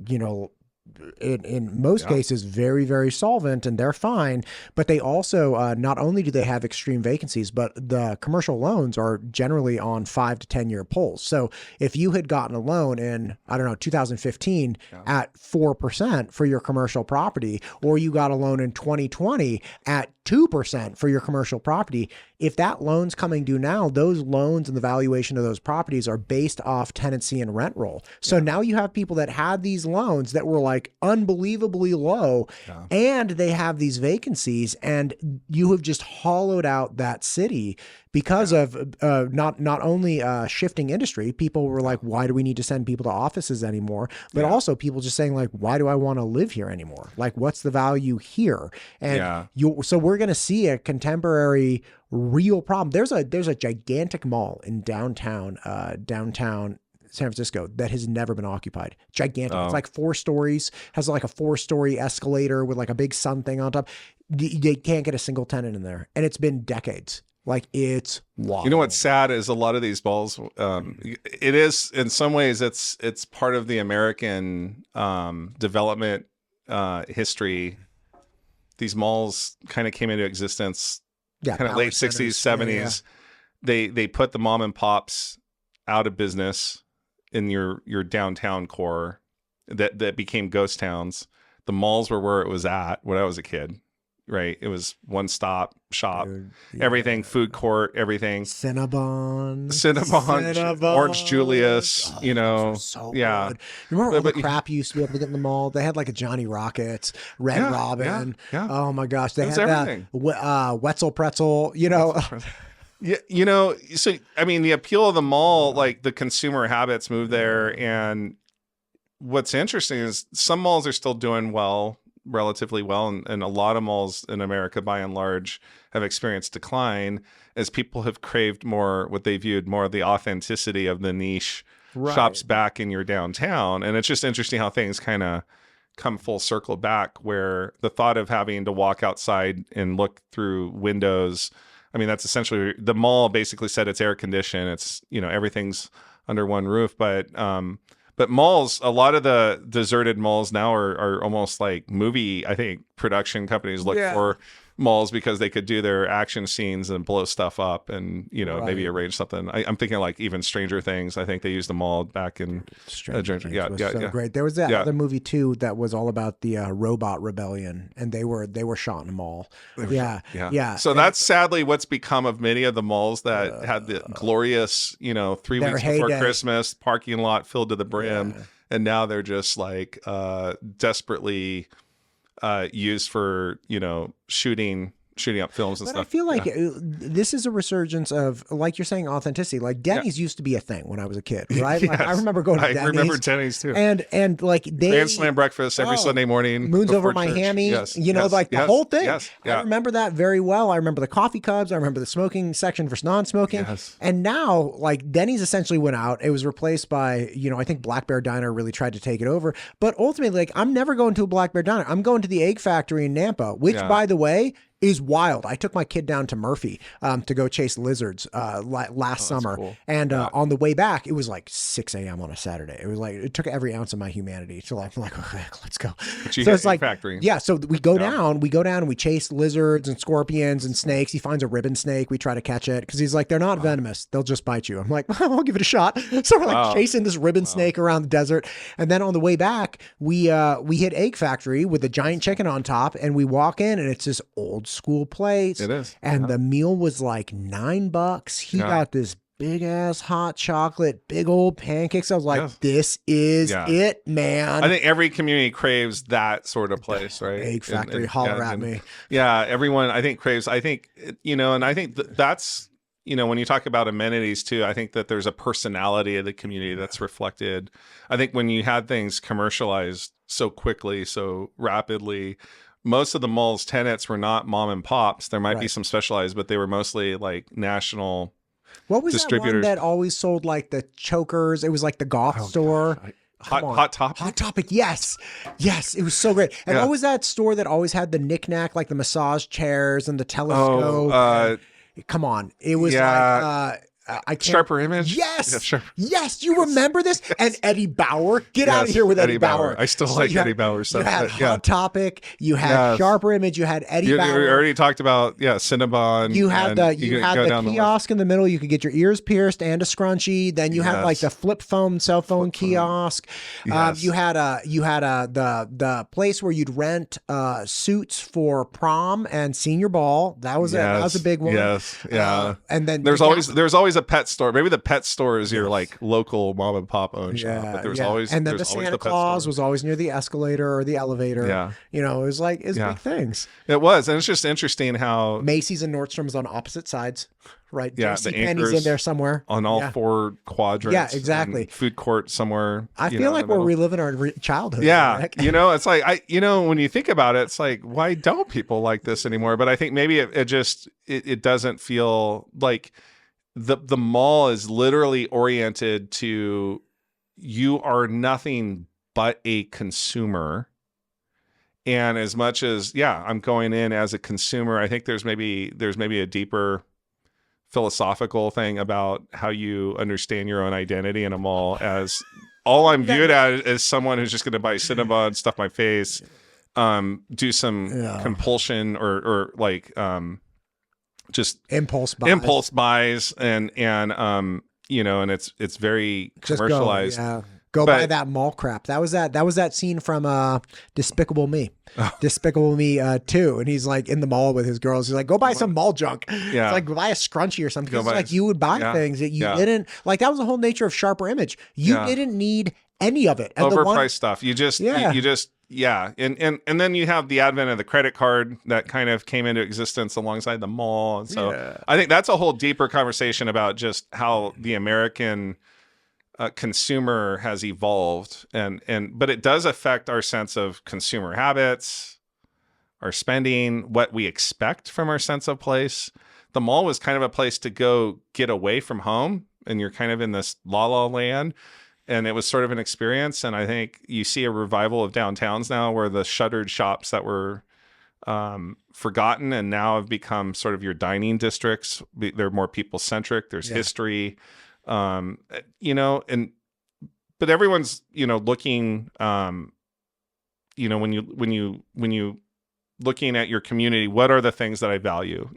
Speaker 1: in most cases, very, very solvent, and they're fine. But they also, not only do they have extreme vacancies, but the commercial loans are generally on 5 to 10 year pulls. So if you had gotten a loan in, 2015 at 4% for your commercial property, or you got a loan in 2020 at 2% for your commercial property, if that loan's coming due now, those loans and the valuation of those properties are based off tenancy and rent roll. So now you have people that had these loans that were like unbelievably low, and they have these vacancies, and you have just hollowed out that city because of not only shifting industry. People were like, why do we need to send people to offices anymore? But also people just saying, like, why do I want to live here anymore? Like, what's the value here? And so we're going to see a contemporary real problem. There's a gigantic mall in downtown San Francisco that has never been occupied. Gigantic. It's like 4 stories, has like a 4-story escalator with like a big sun thing on top. They can't get a single tenant in there. And it's been decades. Like, it's wild.
Speaker 2: You know what's sad is a lot of these malls, it is, in some ways, it's part of the American development history. These malls kind of came into existence kind of late 60s, 70s. They put the mom and pops out of business in your downtown core that became ghost towns. The malls were where it was at when I was a kid. right? It was one stop shop,
Speaker 1: Dude,
Speaker 2: everything, food court, everything.
Speaker 1: Cinnabon,
Speaker 2: Orange Julius,
Speaker 1: Oh, those were so good. You remember all the crap you used to be able to get in the mall? They had like a Johnny Rockets, Red Robin.
Speaker 2: Yeah.
Speaker 1: Oh my gosh, they
Speaker 2: It was
Speaker 1: had
Speaker 2: everything.
Speaker 1: that Wetzel pretzel. You know,
Speaker 2: Yeah, you know, so I mean, the appeal of the mall, like the consumer habits move there, and what's interesting is some malls are still doing well, relatively well, and a lot of malls in America, by and large, have experienced decline as people have craved more what they viewed more of the authenticity of the niche shops back in your downtown. And it's just interesting how things kind of come full circle back, where the thought of having to walk outside and look through windows, I mean, that's essentially the mall basically said it's air conditioned. It's, you know, everything's under one roof, but malls, a lot of the deserted malls now are almost like movie, I think, production companies look for malls because they could do their action scenes and blow stuff up and, you know, maybe arrange something. I'm thinking like even Stranger Things. I think they used the mall back in
Speaker 1: Stranger Things was so great. There was that other movie too that was all about the robot rebellion, and they were shot in a mall. Yeah.
Speaker 2: So that's sadly what's become of many of the malls that had the glorious, you know, 3 weeks before Christmas parking lot filled to the brim, and now they're just like desperately used for, you know, shooting up films and stuff.
Speaker 1: I feel like this is a resurgence of, like you're saying, authenticity. Like Denny's used to be a thing when I was a kid, right? Like I remember going to Denny's.
Speaker 2: I remember Denny's too.
Speaker 1: And like they
Speaker 2: Grand Slam breakfast every Sunday morning.
Speaker 1: Moons over my hammy. You know, like the whole thing. I remember that very well. I remember the coffee cubs. I remember the smoking section versus non-smoking. And now, like Denny's essentially went out. It was replaced by, you know, I think Black Bear Diner really tried to take it over. But ultimately, like I'm never going to a Black Bear Diner. I'm going to the Egg Factory in Nampa, which, by the way, is wild. I took my kid down to Murphy to go chase lizards last summer. Cool. And on the way back, it was like 6 a.m. on a Saturday. It was like, it took every ounce of my humanity to like, I'm like, okay, let's go. So it's like, factory. Yeah. So we go down and we chase lizards and scorpions and snakes. He finds a ribbon snake. We try to catch it because he's like, they're not venomous. They'll just bite you. I'm like, well, I'll give it a shot. So we're like chasing this ribbon snake around the desert. And then on the way back, we hit Egg Factory with a giant chicken on top, and we walk in and it's this old school place.
Speaker 2: It is.
Speaker 1: And the meal was like $9. He got this big ass hot chocolate, big old pancakes. I was like, this is it, man.
Speaker 2: I think every community craves that sort of place, right?
Speaker 1: Egg Factory, holler at me.
Speaker 2: Yeah, everyone I think craves, I think, you know, and I think that's, you know, when you talk about amenities too, I think that there's a personality of the community that's reflected. I think when you had things commercialized so quickly, so rapidly, most of the mall's tenants were not mom and pops. There might be some specialized, but they were mostly like national distributors.
Speaker 1: That one that always sold like the chokers? It was like the goth store.
Speaker 2: Hot Topic.
Speaker 1: Hot Topic, yes. It was so great. And what was that store that always had the knickknack, like the massage chairs and the telescope? Come on. It was like... I can't.
Speaker 2: Sharper Image?
Speaker 1: Yes. Yes. You remember this? And Eddie Bauer. Get out of here with Eddie Bauer.
Speaker 2: I still like Eddie Bauer stuff.
Speaker 1: You had Hot Topic. You had Sharper Image. You had Eddie Bauer.
Speaker 2: You already talked about, Cinnabon.
Speaker 1: You had the kiosk in the middle. You could get your ears pierced and a scrunchie. Then you had like the flip phone, cell phone kiosk. You had the place where you'd rent suits for prom and senior ball. That was a big one. And then
Speaker 2: there's always a pet store. Maybe the pet store is your like local mom and pop owned shop. But there's always, and then the Santa Claus
Speaker 1: was always near the escalator or the elevator. You know, it was like big things.
Speaker 2: It was, and it's just interesting how
Speaker 1: Macy's and Nordstrom's on opposite sides. Right.
Speaker 2: Yeah.
Speaker 1: The Penny's in there somewhere.
Speaker 2: On all four quadrants.
Speaker 1: Yeah, exactly.
Speaker 2: Food court somewhere.
Speaker 1: I feel like we're reliving our childhood.
Speaker 2: Yeah. You know, it's like, when you think about it, it's like, why don't people like this anymore? But I think maybe it doesn't feel like the mall is literally oriented to, you are nothing but a consumer. And as much as, I'm going in as a consumer, I think there's maybe a deeper philosophical thing about how you understand your own identity in a mall, as all I'm viewed as someone who's just going to buy Cinnabon, stuff my face, do some compulsion or like just
Speaker 1: impulse
Speaker 2: buys and you know, and it's very commercialized.
Speaker 1: Go buy that mall crap. That was that scene from Despicable Me. Despicable Me 2. And he's like in the mall with his girls. He's like, go buy some mall junk. Yeah. It's like, buy a scrunchie or something. It's like you would buy things that you didn't like. That was the whole nature of Sharper Image. You didn't need any of it. And
Speaker 2: overpriced stuff. You just, And then you have the advent of the credit card that kind of came into existence alongside the mall. And so I think that's a whole deeper conversation about just how the American consumer has evolved, but it does affect our sense of consumer habits, our spending, what we expect from our sense of place. The mall was kind of a place to go get away from home, and you're kind of in this la land, and it was sort of an experience. And I think you see a revival of downtowns now, where the shuttered shops that were forgotten and now have become sort of your dining districts. They're more people centric. There's history. But everyone's, looking, when you looking at your community, what are the things that I value?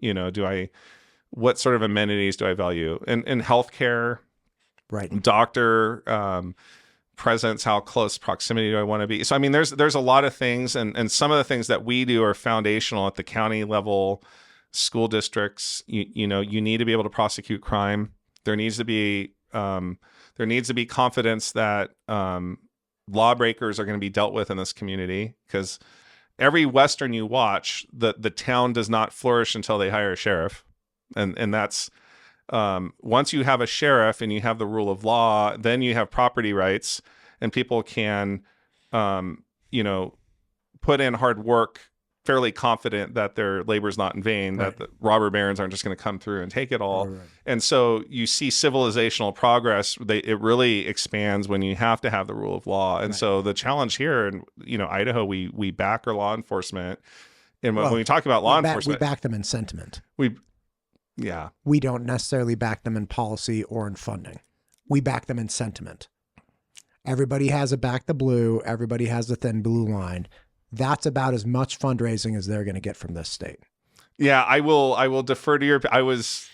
Speaker 2: What sort of amenities do I value? And healthcare,
Speaker 1: right?
Speaker 2: Doctor, presence, how close proximity do I want to be? So, I mean, there's a lot of things, and some of the things that we do are foundational at the county level, school districts. You need to be able to prosecute crime. There needs to be confidence that lawbreakers are going to be dealt with in this community, because every Western you watch, the town does not flourish until they hire a sheriff, and that's once you have a sheriff and you have the rule of law, then you have property rights, and people can put in hard work, fairly confident that their labor is not in vain, that the robber barons aren't just going to come through and take it all. Right. And so you see civilizational progress. It really expands when you have to have the rule of law. And so the challenge here in Idaho, we back our law enforcement. And when we talk about law enforcement,
Speaker 1: we back them in sentiment. We don't necessarily back them in policy or in funding. We back them in sentiment. Everybody has a back the blue. Everybody has the thin blue line. That's about as much fundraising as they're going to get from this state.
Speaker 2: Yeah, I will defer to your. I was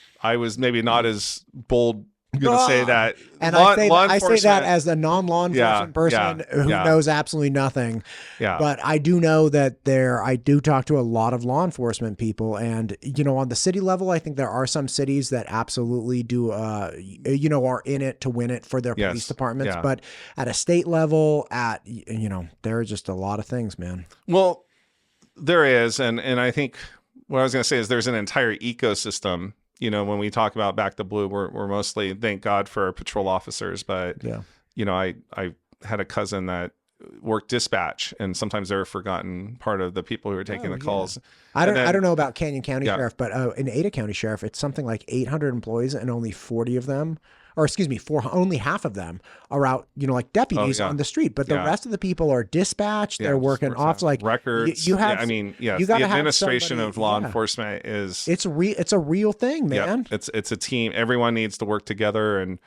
Speaker 2: maybe not as bold going to say that.
Speaker 1: And I say that as a non-law enforcement person who knows absolutely nothing.
Speaker 2: Yeah.
Speaker 1: But I do know that I do talk to a lot of law enforcement people, and on the city level, I think there are some cities that absolutely do are in it to win it for their police departments. Yeah. But at a state level, there are just a lot of things, man.
Speaker 2: Well, there is, and I think what I was going to say is there's an entire ecosystem. When we talk about back the blue, we're mostly, thank God for our patrol officers, but I had a cousin that worked dispatch, and sometimes they're a forgotten part of the people who are taking the calls.
Speaker 1: I don't know about Canyon County Sheriff, but in Ada County Sheriff, it's something like 800 employees, and only 40 of them, only half of them are out, like deputies on the street, but the rest of the people are dispatched. They're working off like
Speaker 2: records.
Speaker 1: You have,
Speaker 2: the administration of law enforcement is,
Speaker 1: it's a real thing, man.
Speaker 2: It's a team. Everyone needs to work together.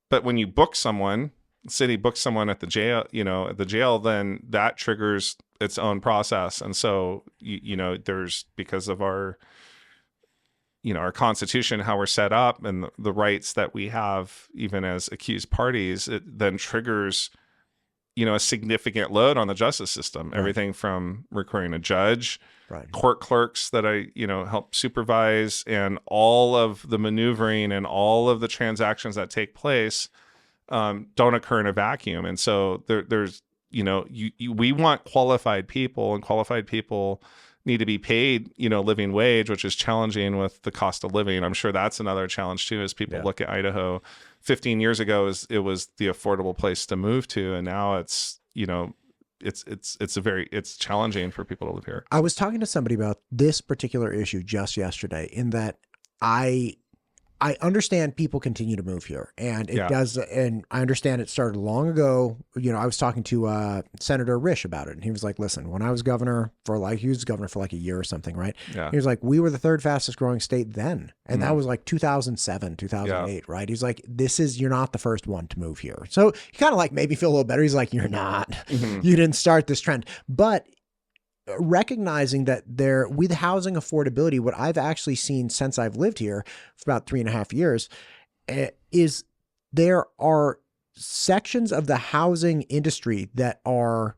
Speaker 2: But when you book someone, the city books someone at the jail, then that triggers its own process. And so, there's, because of our Constitution, how we're set up, and the rights that we have, even as accused parties, it then triggers, a significant load on the justice system. Right. Everything from recruiting a judge, court clerks that I, help supervise, and all of the maneuvering and all of the transactions that take place don't occur in a vacuum. And so there's, we want qualified people, and qualified people need to be paid, living wage, which is challenging with the cost of living. I'm sure that's another challenge too, as people look at Idaho. 15 years ago, it was the affordable place to move to, and now it's challenging for people to live here.
Speaker 1: I was talking to somebody about this particular issue just yesterday, in that I understand people continue to move here, and it does. And I understand it started long ago. I was talking to Senator Risch about it, and he was like, listen, when I was governor he was governor for like a year or something, right? Yeah. He was like, we were the third fastest growing state then. And that was like 2007, 2008, right? He's like, you're not the first one to move here. So he kind of like made me feel a little better. He's like, you're not, you didn't start this trend. But recognizing that with housing affordability, what I've actually seen since I've lived here for about 3.5 years is there are sections of the housing industry that are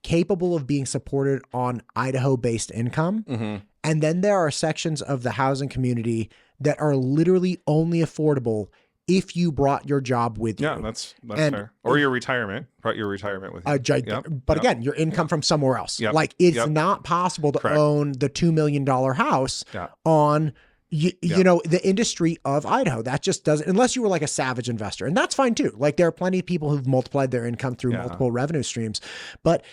Speaker 1: capable of being supported on Idaho-based income.
Speaker 2: Mm-hmm.
Speaker 1: And then there are sections of the housing community that are literally only affordable if you brought your job with you.
Speaker 2: Yeah, that's fair. Or your retirement. Brought your retirement with you.
Speaker 1: But again, your income from somewhere else.
Speaker 2: Yep.
Speaker 1: Like it's not possible to own the $2 million house on you know, the industry of Idaho. That just doesn't, unless you were like a savage investor. And that's fine too. Like there are plenty of people who've multiplied their income through multiple revenue streams. But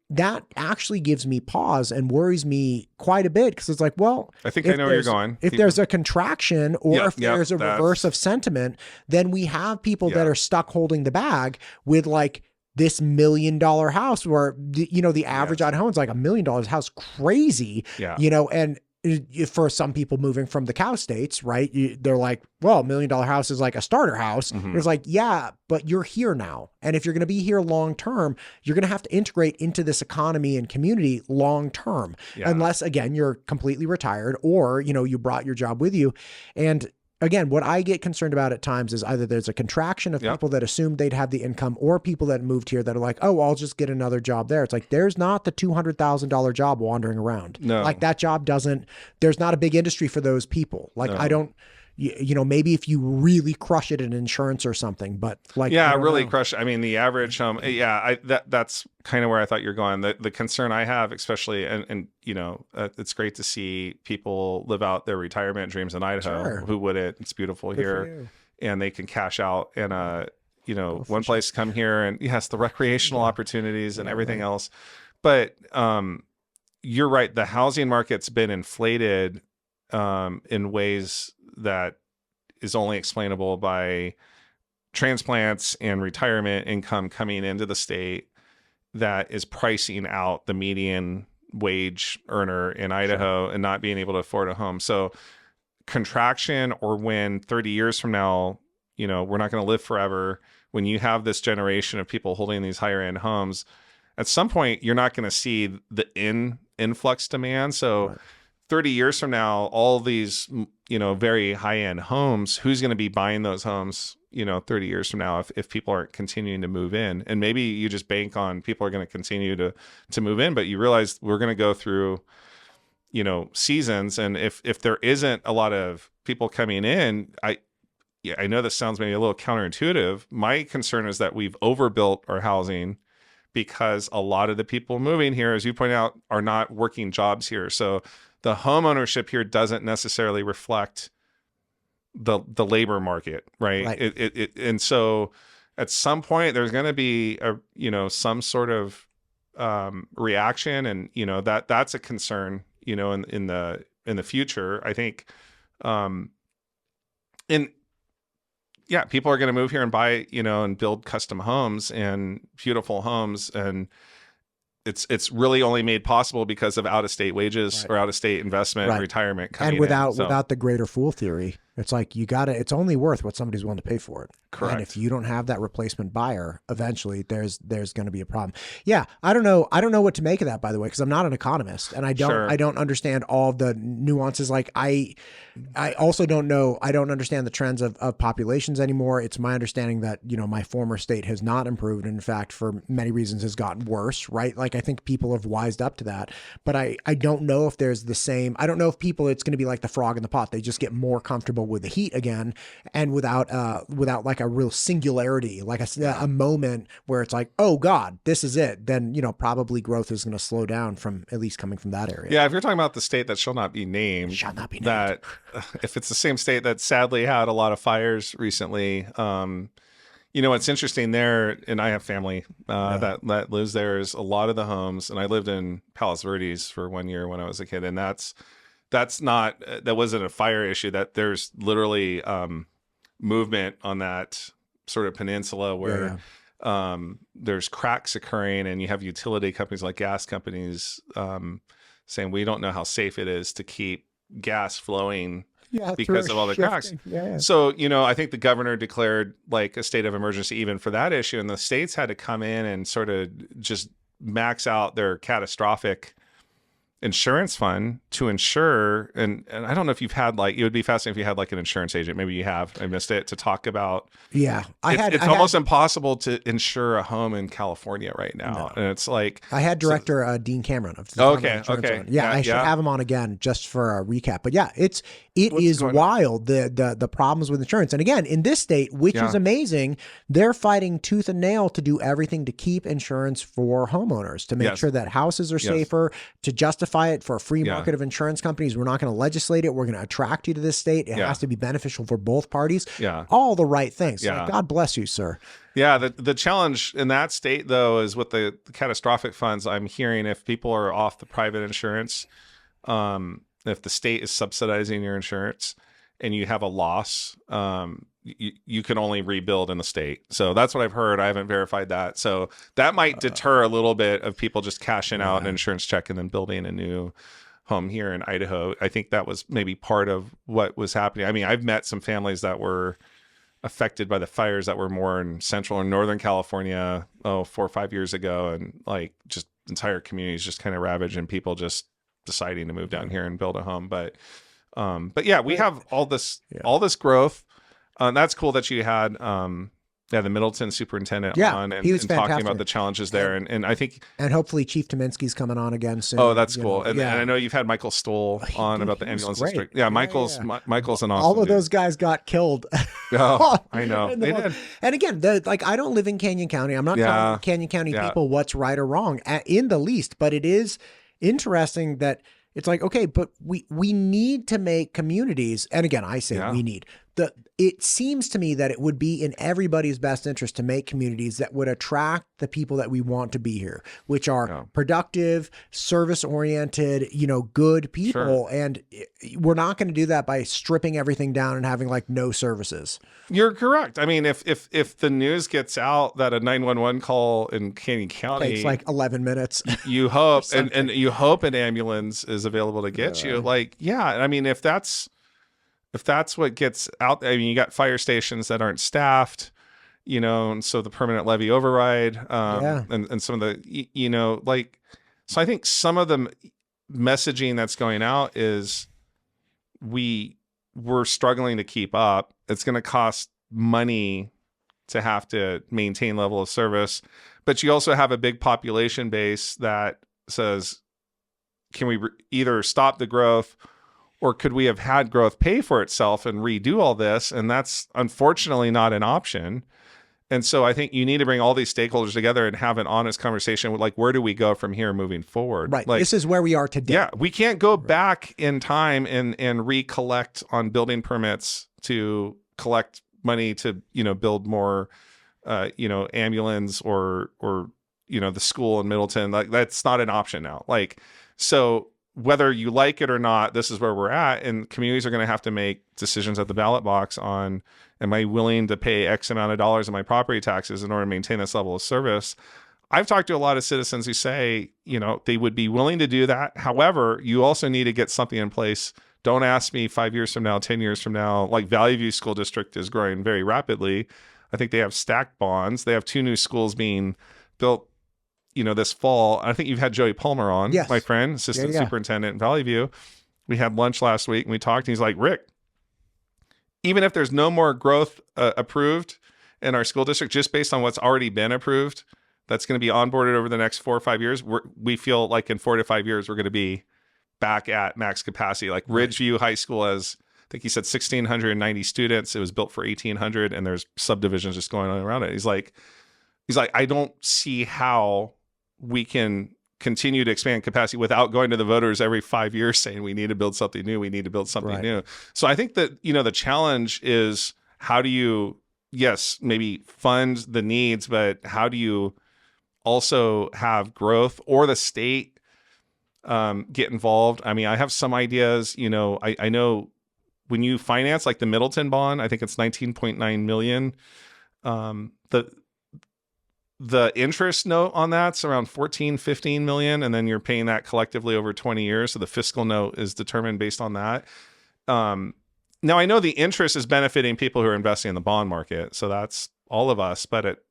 Speaker 1: that actually gives me pause and worries me quite a bit, because it's like, well,
Speaker 2: I think I know where you're going.
Speaker 1: If there's a contraction or if there's a reverse of sentiment, then we have people that are stuck holding the bag with like this $1 million house where, you know, the average Idahoan's like $1 million house, crazy, you know, and for some people moving from the cow states, right? They're like, well, $1 million house is like a starter house. Mm-hmm. It's like, yeah, but you're here now. And if you're going to be here long term, you're going to have to integrate into this economy and community long term, unless, again, you're completely retired or, you know, you brought your job with you. And again, what I get concerned about at times is either there's a contraction of people that assumed they'd have the income, or people that moved here that are like, oh, I'll just get another job there. It's like, there's not the $200,000 job wandering around.
Speaker 2: No.
Speaker 1: Like that job there's not a big industry for those people. Like I don't, you know, maybe if you really crush it in insurance or something, but like,
Speaker 2: really crush. I mean, the average that's kind of where I thought you're going. The concern I have, especially, and you know, it's great to see people live out their retirement dreams in Idaho. Sure. Who wouldn't? It's beautiful here, and they can cash out in you know, one place to come here, and yes, the recreational opportunities and everything else. But you're right. The housing market's been inflated in ways that is only explainable by transplants and retirement income coming into the state that is pricing out the median wage earner in Idaho and not being able to afford a home. So contraction, or when 30 years from now, you know, we're not going to live forever, when you have this generation of people holding these higher end homes, at some point you're not going to see the influx demand. So 30 years from now, all these, you know, very high-end homes, who's going to be buying those homes, you know, 30 years from now if people aren't continuing to move in? And maybe you just bank on people are going to continue to move in, but you realize we're going to go through, you know, seasons. And if there isn't a lot of people coming in, I know this sounds maybe a little counterintuitive. My concern is that we've overbuilt our housing because a lot of the people moving here, as you point out, are not working jobs here. So the home ownership here doesn't necessarily reflect the labor market, right? And so at some point there's going to be some sort of reaction, and you know that's a concern, you know, in the future. I think, people are going to move here and buy, you know, and build custom homes and beautiful homes, and it's really only made possible because of out-of-state wages or out-of-state investment, retirement coming
Speaker 1: in. And without the greater fool theory, it's like it's only worth what somebody's willing to pay for it.
Speaker 2: Correct.
Speaker 1: And if you don't have that replacement buyer, eventually there's going to be a problem. Yeah, I don't know what to make of that, by the way, because I'm not an economist and I don't understand all of the nuances. Like I also don't understand the trends of populations anymore. It's my understanding that, you know, my former state has not improved, and in fact, for many reasons has gotten worse, right? Like I think people have wised up to that, but I don't know if there's the same. I don't know if it's going to be like the frog in the pot. They just get more comfortable with the heat again, and without like a real singularity, like a moment where it's like, oh God, this is it. Then, you know, probably growth is going to slow down from at least coming from that area.
Speaker 2: Yeah, if you're talking about the state that shall not be named, that if it's the same state that sadly had a lot of fires recently, you know, what's interesting there, and I have family that lives there, is a lot of the homes, and I lived in Palos Verdes for 1 year when I was a kid, and that wasn't a fire issue. That there's literally movement on that sort of peninsula where there's cracks occurring, and you have utility companies like gas companies saying, we don't know how safe it is to keep gas flowing because of all the cracks. So, you know, I think the governor declared like a state of emergency even for that issue, and the states had to come in and sort of just max out their catastrophic insurance fund to insure, and I don't know if you've had like, it would be fascinating if you had like an insurance agent, maybe you have, I missed it, to talk about.
Speaker 1: Yeah.
Speaker 2: It's almost impossible to insure a home in California right now. And it's like,
Speaker 1: I had director Dean Cameron of the
Speaker 2: okay.
Speaker 1: Yeah, I should have him on again just for a recap. But yeah, it is wild, the problems with insurance. And again, in this state, which is amazing, they're fighting tooth and nail to do everything to keep insurance for homeowners, to make sure that houses are safer, to justify it for a free market of insurance companies. We're not going to legislate it. We're going to attract you to this state. It has to be beneficial for both parties. All the right things. So God bless you, sir.
Speaker 2: Yeah, the challenge in that state, though, is with the catastrophic funds. I'm hearing if people are off the private insurance, if the state is subsidizing your insurance and you have a loss, you can only rebuild in the state. So that's what I've heard. I haven't verified that. So that might deter a little bit of people just cashing out an insurance check and then building a new home here in Idaho. I think that was maybe part of what was happening. I mean, I've met some families that were affected by the fires that were more in central and northern California 4 or 5 years ago, and like just entire communities just kind of ravaged and people just deciding to move down here and build a home. But yeah, we have all this growth. That's cool that you had the Middleton superintendent on and talking about the challenges there. And I think,
Speaker 1: and hopefully Chief Tominski's coming on again soon.
Speaker 2: Oh, that's cool. And I know you've had Michael Stoll on about the ambulance district. Yeah, Michael's an awesome
Speaker 1: all of those guys got killed.
Speaker 2: Oh, I know. They did.
Speaker 1: And again, I don't live in Canyon County. I'm not telling Canyon County people what's right or wrong in the least, but it is interesting that it's like, okay, but we need to make communities, and again, I say we need, it seems to me that it would be in everybody's best interest to make communities that would attract the people that we want to be here, which are productive, service-oriented, good people. Sure. And we're not going to do that by stripping everything down and having like no services.
Speaker 2: You're correct. I mean, if the news gets out that a 911 call in Canyon County
Speaker 1: takes like 11 minutes,
Speaker 2: you hope, and you hope an ambulance is available to get you. Like, I mean, if that's what gets out, I mean, you got fire stations that aren't staffed, and so the permanent levy override, and some of the, so I think some of the messaging that's going out is we're struggling to keep up. It's going to cost money to have to maintain level of service, but you also have a big population base that says, can we either stop the growth, or could we have had growth pay for itself and redo all this? And that's unfortunately not an option. And so I think you need to bring all these stakeholders together and have an honest conversation with, like, where do we go from here moving forward?
Speaker 1: Right.
Speaker 2: Like,
Speaker 1: this is where we are today.
Speaker 2: Yeah. We can't go back in time and recollect on building permits to collect money to, build more, ambulance or, the school in Middleton. Like, that's not an option now. Like, so whether you like it or not, this is where we're at, and communities are going to have to make decisions at the ballot box on, am I willing to pay X amount of dollars in my property taxes in order to maintain this level of service? I've talked to a lot of citizens who say, they would be willing to do that. However, you also need to get something in place. Don't ask me 5 years from now, 10 years from now. Like, Valley View School District is growing very rapidly. I think they have stacked bonds. They have 2 new schools being built this fall. I think you've had Joey Palmer on, my friend, assistant superintendent in Valley View. We had lunch last week and we talked, and he's like, Rick, even if there's no more growth approved in our school district, just based on what's already been approved, that's going to be onboarded over the next 4 or 5 years, we feel like in 4 to 5 years, we're going to be back at max capacity. Like Ridgeview High School has, I think he said 1,690 students. It was built for 1,800, and there's subdivisions just going on around it. He's like, I don't see how we can continue to expand capacity without going to the voters every 5 years saying we need to build something new. We need to build something new. So I think that, the challenge is, how do you, maybe fund the needs, but how do you also have growth, or the state get involved? I mean, I have some ideas, I know when you finance like the Middleton bond, I think it's 19.9 million. The interest note on that's around 14-15 million, and then you're paying that collectively over 20 years. So the fiscal note is determined based on that. Now I know the interest is benefiting people who are investing in the bond market, so that's all of us. But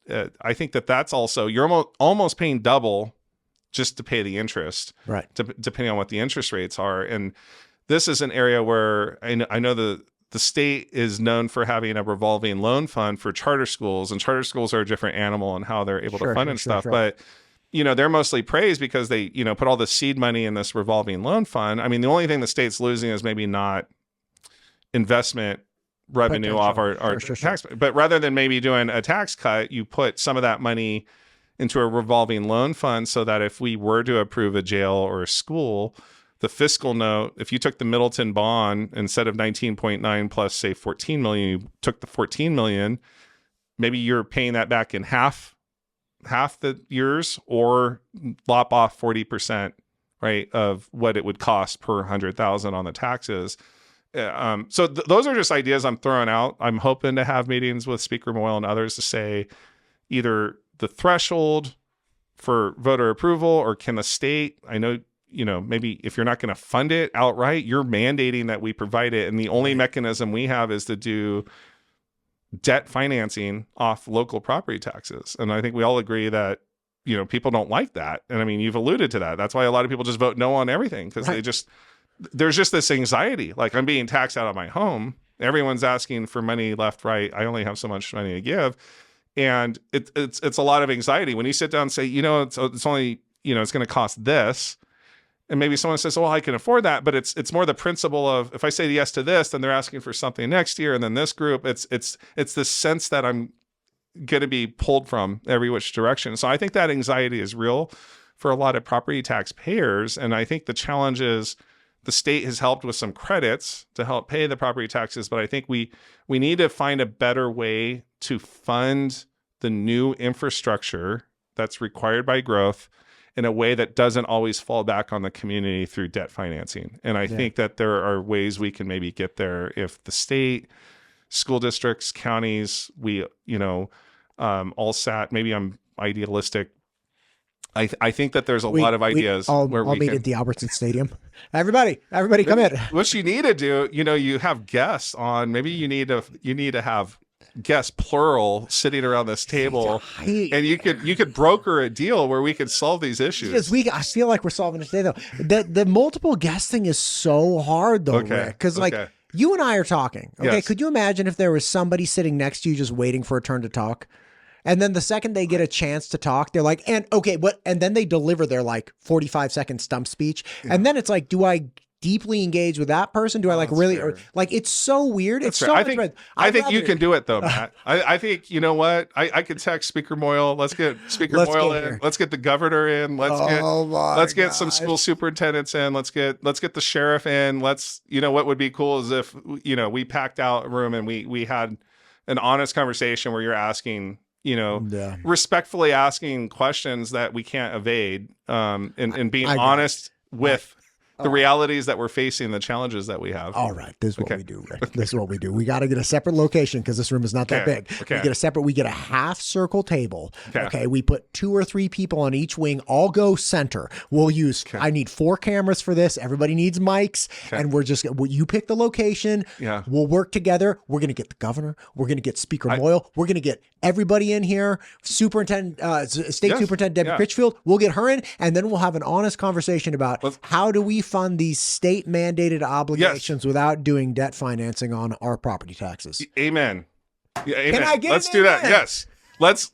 Speaker 2: I think that's also, you're almost paying double just to pay the interest,
Speaker 1: Right.
Speaker 2: Depending on what the interest rates are. And this is an area where I know the state is known for having a revolving loan fund for charter schools, and charter schools are a different animal and how they're able to fund stuff. But, they're mostly praised because they, put all the seed money in this revolving loan fund. I mean, the only thing the state's losing is maybe not investment revenue off our tax. But rather than maybe doing a tax cut, you put some of that money into a revolving loan fund so that if we were to approve a jail or a school, the fiscal note, if you took the Middleton bond instead of 19.9 plus say 14 million, you took the 14 million, maybe you're paying that back in half the years, or lop off 40%, right, of what it would cost per 100,000 on the taxes. So those are just ideas I'm throwing out. I'm hoping to have meetings with Speaker Moyle and others to say either the threshold for voter approval, or can the state, I know, maybe if you're not going to fund it outright, you're mandating that we provide it. And the only mechanism we have is to do debt financing off local property taxes. And I think we all agree that, people don't like that. And I mean, you've alluded to that. That's why a lot of people just vote no on everything, because there's just this anxiety. Like, I'm being taxed out of my home. Everyone's asking for money left, right. I only have so much money to give. And it's a lot of anxiety when you sit down and say, it's only, it's going to cost this. And maybe someone says, well, I can afford that. But it's more the principle of, if I say yes to this, then they're asking for something next year. And then this group, it's this sense that I'm going to be pulled from every which direction. So I think that anxiety is real for a lot of property tax payers. And I think the challenge is the state has helped with some credits to help pay the property taxes. But I think we need to find a better way to fund the new infrastructure that's required by growth in a way that doesn't always fall back on the community through debt financing. And I think that there are ways we can maybe get there if the state, school districts, counties, we, all sat, maybe I'm idealistic. I think that there's a lot of ideas
Speaker 1: I'll
Speaker 2: we
Speaker 1: meet
Speaker 2: can,
Speaker 1: at the Albertson Stadium. Everybody come in.
Speaker 2: What you need to do, you have guests on, maybe you need to have guests plural sitting around this table, and you could broker a deal where we could solve these issues.
Speaker 1: I feel like we're solving it today, though. The multiple guest thing is so hard, though, Rick, because you and I are talking. Okay, could you imagine if there was somebody sitting next to you just waiting for a turn to talk? And then the second they get a chance to talk, they're like, and then they deliver their 45-second stump speech. Yeah. And then it's like, do I deeply engage with that person? Do I really, or, it's so weird. It's so
Speaker 2: I think you can do it though, Matt. I think, you know what? I could text Speaker Moyle. Let's get Speaker Moyle in. Let's get the governor in. Let's get some school superintendents in. Let's get the sheriff in. What would be cool is if, we packed out a room and we had an honest conversation where you're asking, respectfully asking questions that we can't evade, and being honest with the realities that we're facing, the challenges that we have.
Speaker 1: All right. This is what we do, Rick. This is what we do. We got to get a separate location because this room is not that big. Okay. We get a half circle table. Okay. We put 2 or 3 people on each wing, all go center. We'll use, I need 4 cameras for this. Everybody needs mics. And you pick the location. Yeah. We'll work together. We're going to get the governor. We're going to get Speaker Moyle. We're going to get everybody in Here. Superintendent, State Superintendent Debbie Critchfield. We'll get her in. And then we'll have an honest conversation about how do we fund these state mandated obligations without doing debt financing on our property taxes.
Speaker 2: Amen. Yeah, amen.
Speaker 1: Can I get
Speaker 2: Let's do that. Yes. Let's.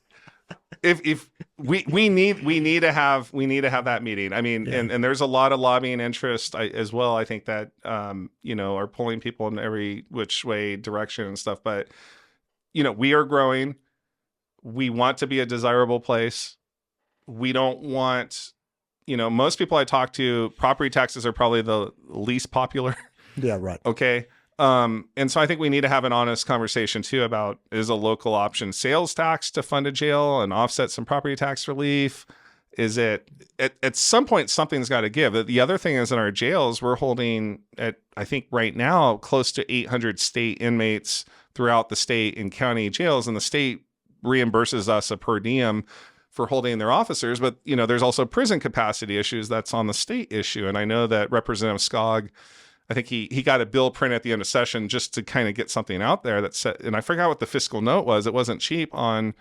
Speaker 2: If we need to have that meeting. I mean, and there's a lot of lobbying interest as well. I think that are pulling people in every which way direction and stuff. But we are growing. We want to be a desirable place. We don't want. Most people I talk to, property taxes are probably the least popular.
Speaker 1: Yeah, right.
Speaker 2: Okay. And so I think we need to have an honest conversation too about, is a local option sales tax to fund a jail and offset some property tax relief? Is it at some point something's got to give? The other thing is, in our jails, we're holding at, I think right now, close to 800 state inmates throughout the state and county jails, and the state reimburses us a per diem for holding their officers. But, there's also prison capacity issues that's on the state issue. And I know that Representative Skog, I think he got a bill print at the end of session just to kind of get something out there that said, and I forgot what the fiscal note was. It wasn't cheap, on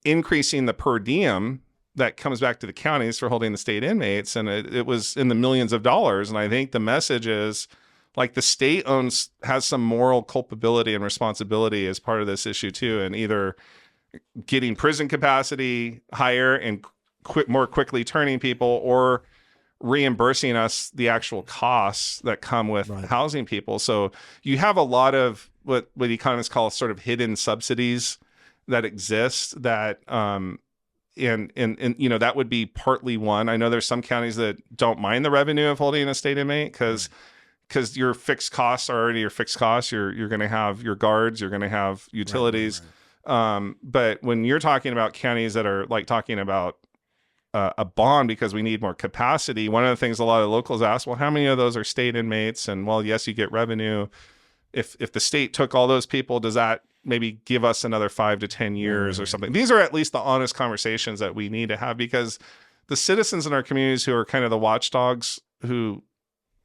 Speaker 2: increasing the per diem that comes back to the counties for holding the state inmates, and it was in the millions of dollars. And I think the message is, like, the state has some moral culpability and responsibility as part of this issue too, and either getting prison capacity higher and more quickly turning people, or reimbursing us the actual costs that come with housing people. So you have a lot of what economists call sort of hidden subsidies that exist that, and you know, that would be partly one. I know there's some counties that don't mind the revenue of holding a state inmate because your fixed costs are already your fixed costs. You're going to have your guards, you're going to have utilities. But when you're talking about counties that are like talking about a bond because we need more capacity, one of the things a lot of locals ask, well, how many of those are state inmates? And well, yes, you get revenue. If the state took all those people, does that maybe give us another 5 to 10 years or something? These are at least the honest conversations that we need to have, because the citizens in our communities who are kind of the watchdogs who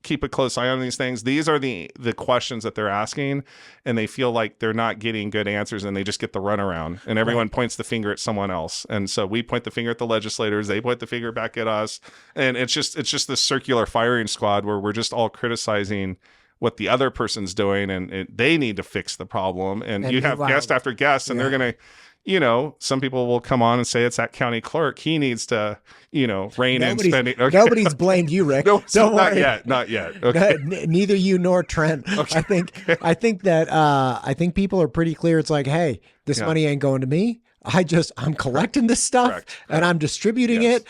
Speaker 2: keep a close eye on these things, these are the questions that they're asking, and they feel like they're not getting good answers, and they just get the runaround, and everyone points the finger at someone else. And so we point the finger at the legislators, they point the finger back at us, and it's just this circular firing squad where we're just all criticizing what the other person's doing, and they need to fix the problem. And you have guest after guest, and they're going to, you know, some people will come on and say it's that county clerk. He needs to, you know, rein in spending. Okay.
Speaker 1: Nobody's blamed you, Rick.
Speaker 2: No,
Speaker 1: Don't
Speaker 2: not
Speaker 1: worry.
Speaker 2: yet. Not yet. Okay.
Speaker 1: Neither you nor Trent.
Speaker 2: Okay.
Speaker 1: I think people are pretty clear. It's like, hey, this money ain't going to me. I'm collecting this stuff and I'm distributing it.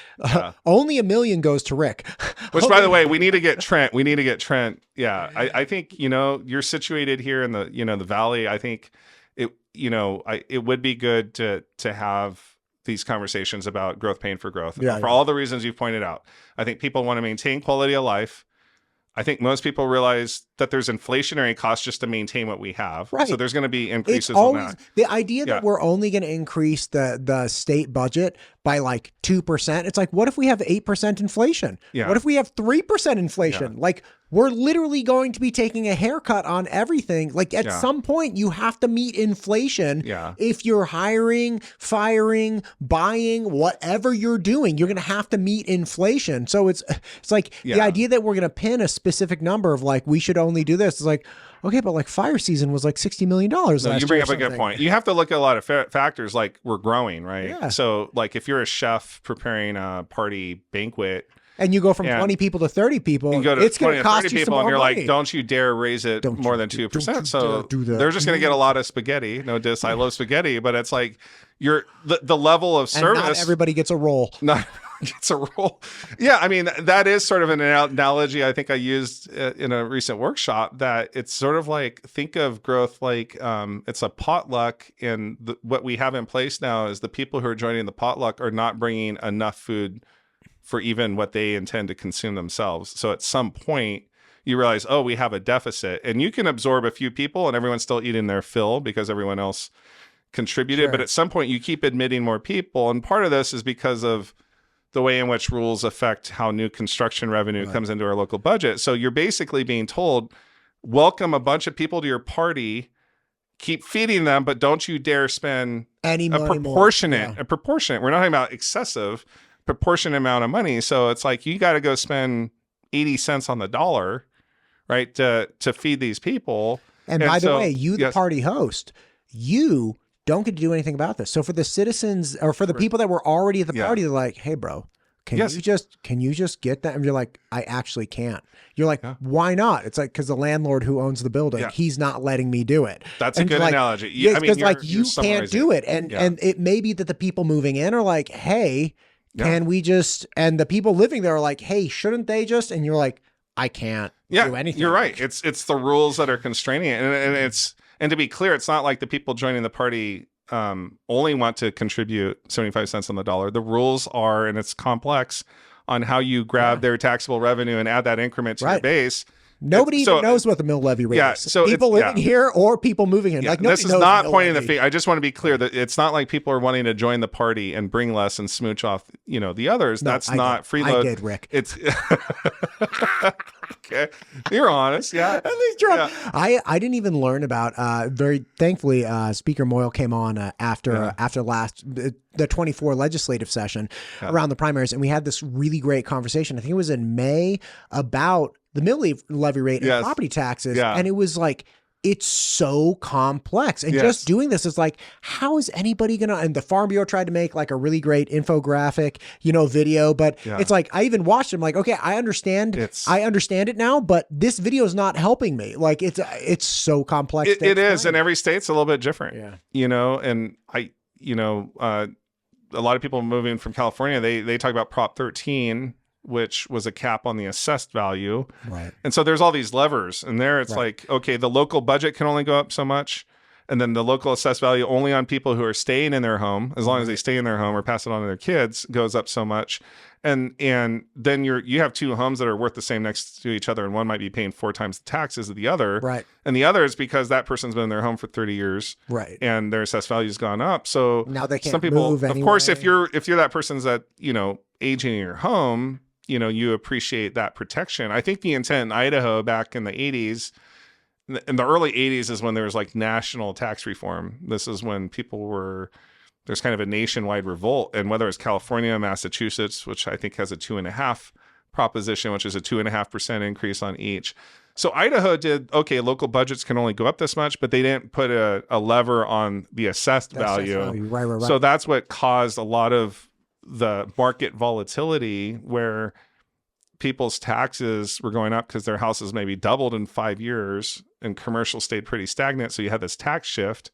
Speaker 1: Only $1 million goes to Rick.
Speaker 2: Which, by the way, we need to get Trent. Yeah. I think, you know, you're situated here in the, you know, the Valley. I think it would be good to have these conversations about growth paying for growth for all the reasons you've pointed out. I think people want to maintain quality of life. I think most people realize that there's inflationary costs just to maintain what we have. Right. So there's going to be increases on that.
Speaker 1: The idea that we're only going to increase the state budget by like 2%. It's like, what if we have 8% inflation? Yeah. What if we have 3% inflation? Yeah. Like, we're literally going to be taking a haircut on everything. Like, at some point, you have to meet inflation. Yeah. If you're hiring, firing, buying, whatever you're doing, you're going to have to meet inflation. So it's like the idea that we're going to pin a specific number of like, we should only do this. It's like, okay, but like fire season was like $60 million last year.
Speaker 2: You bring up a good point. You have to look at a lot of factors, like we're growing, right? Yeah. So like if you're a chef preparing a party banquet,
Speaker 1: and you go from 20 people to 30 people, it's going to cost you some more
Speaker 2: and you're
Speaker 1: money.
Speaker 2: Like, don't you dare raise it more than 2%. So they're just going to get a lot of spaghetti. No diss, I love spaghetti, but it's like the level of service.
Speaker 1: And not everybody gets a roll.
Speaker 2: Not gets a roll. Yeah, I mean, that is sort of an analogy I think I used in a recent workshop, that it's sort of like, think of growth like it's a potluck, and what we have in place now is the people who are joining the potluck are not bringing enough food for even what they intend to consume themselves. So at some point you realize, oh, we have a deficit, and you can absorb a few people and everyone's still eating their fill because everyone else contributed. Sure. But at some point you keep admitting more people. And part of this is because of the way in which rules affect how new construction revenue comes into our local budget. So you're basically being told, welcome a bunch of people to your party, keep feeding them, but don't you dare spend a proportionate, we're not talking about excessive, proportionate amount of money. So it's like, you got to go spend 80 cents on the dollar, right, to feed these people.
Speaker 1: And by the way, the party host, you don't get to do anything about this. So for the citizens, or for the people that were already at the party, they're like, hey, bro, can you just get that? And you're like, I actually can't. You're like, why not? It's like, because the landlord who owns the building, he's not letting me do it.
Speaker 2: That's a good analogy.
Speaker 1: Because you can't do it. And it may be that the people moving in are like, hey, can we just, and the people living there are like, hey, shouldn't they just, and you're like, I can't do anything.
Speaker 2: You're right. It's the rules that are constraining it. And to be clear, it's not like the people joining the party only want to contribute 75 cents on the dollar. The rules are, and it's complex, on how you grab their taxable revenue and add that increment to your base.
Speaker 1: Nobody even knows what the mill levy rate is.
Speaker 2: So
Speaker 1: people living here or people moving in. Like, nobody
Speaker 2: this is
Speaker 1: knows
Speaker 2: not
Speaker 1: the
Speaker 2: pointing
Speaker 1: levy.
Speaker 2: the finger. I just want to be clear that it's not like people are wanting to join the party and bring less and smooch off, the others.
Speaker 1: No,
Speaker 2: That's
Speaker 1: I
Speaker 2: not
Speaker 1: did.
Speaker 2: freeload.
Speaker 1: I did, Rick.
Speaker 2: It's okay. You're honest. Yeah.
Speaker 1: At least I didn't even learn about, very thankfully, Speaker Moyle came on after the 24 legislative session around the primaries. And we had this really great conversation. I think it was in May about the mill levy rate and property taxes.
Speaker 2: Yeah.
Speaker 1: And it was like, it's so complex. And just doing this is like, how is anybody going to, and the Farm Bureau tried to make like a really great infographic, video, but it's like, I even watched it. I'm like, okay, I understand it now, but this video is not helping me. Like it's so complex.
Speaker 2: It is. And every state's a little bit different, and a lot of people moving from California, they talk about Prop 13, which was a cap on the assessed value.
Speaker 1: Right.
Speaker 2: And so there's all these levers, and there it's like, okay, the local budget can only go up so much. And then the local assessed value only on people who are staying in their home, as long as they stay in their home or pass it on to their kids, goes up so much. And then you have two homes that are worth the same next to each other, and one might be paying 4 times the taxes of the other.
Speaker 1: Right.
Speaker 2: And the other is because that person's been in their home for 30 years.
Speaker 1: Right.
Speaker 2: And their assessed value's gone up. So
Speaker 1: now they can't
Speaker 2: some people,
Speaker 1: move anyway.
Speaker 2: Of course, if you're that person's that, aging in your home, you appreciate that protection. I think the intent in Idaho back in the 80s, in the early 80s is when there was like national tax reform. This is when there's kind of a nationwide revolt. And whether it's California, Massachusetts, which I think has a 2.5 proposition, which is a 2.5% increase on each. So Idaho did, okay, local budgets can only go up this much, but they didn't put a lever on the assessed value.
Speaker 1: Right.
Speaker 2: So that's what caused a lot of the market volatility, where people's taxes were going up because their houses maybe doubled in 5 years and commercial stayed pretty stagnant. So you had this tax shift.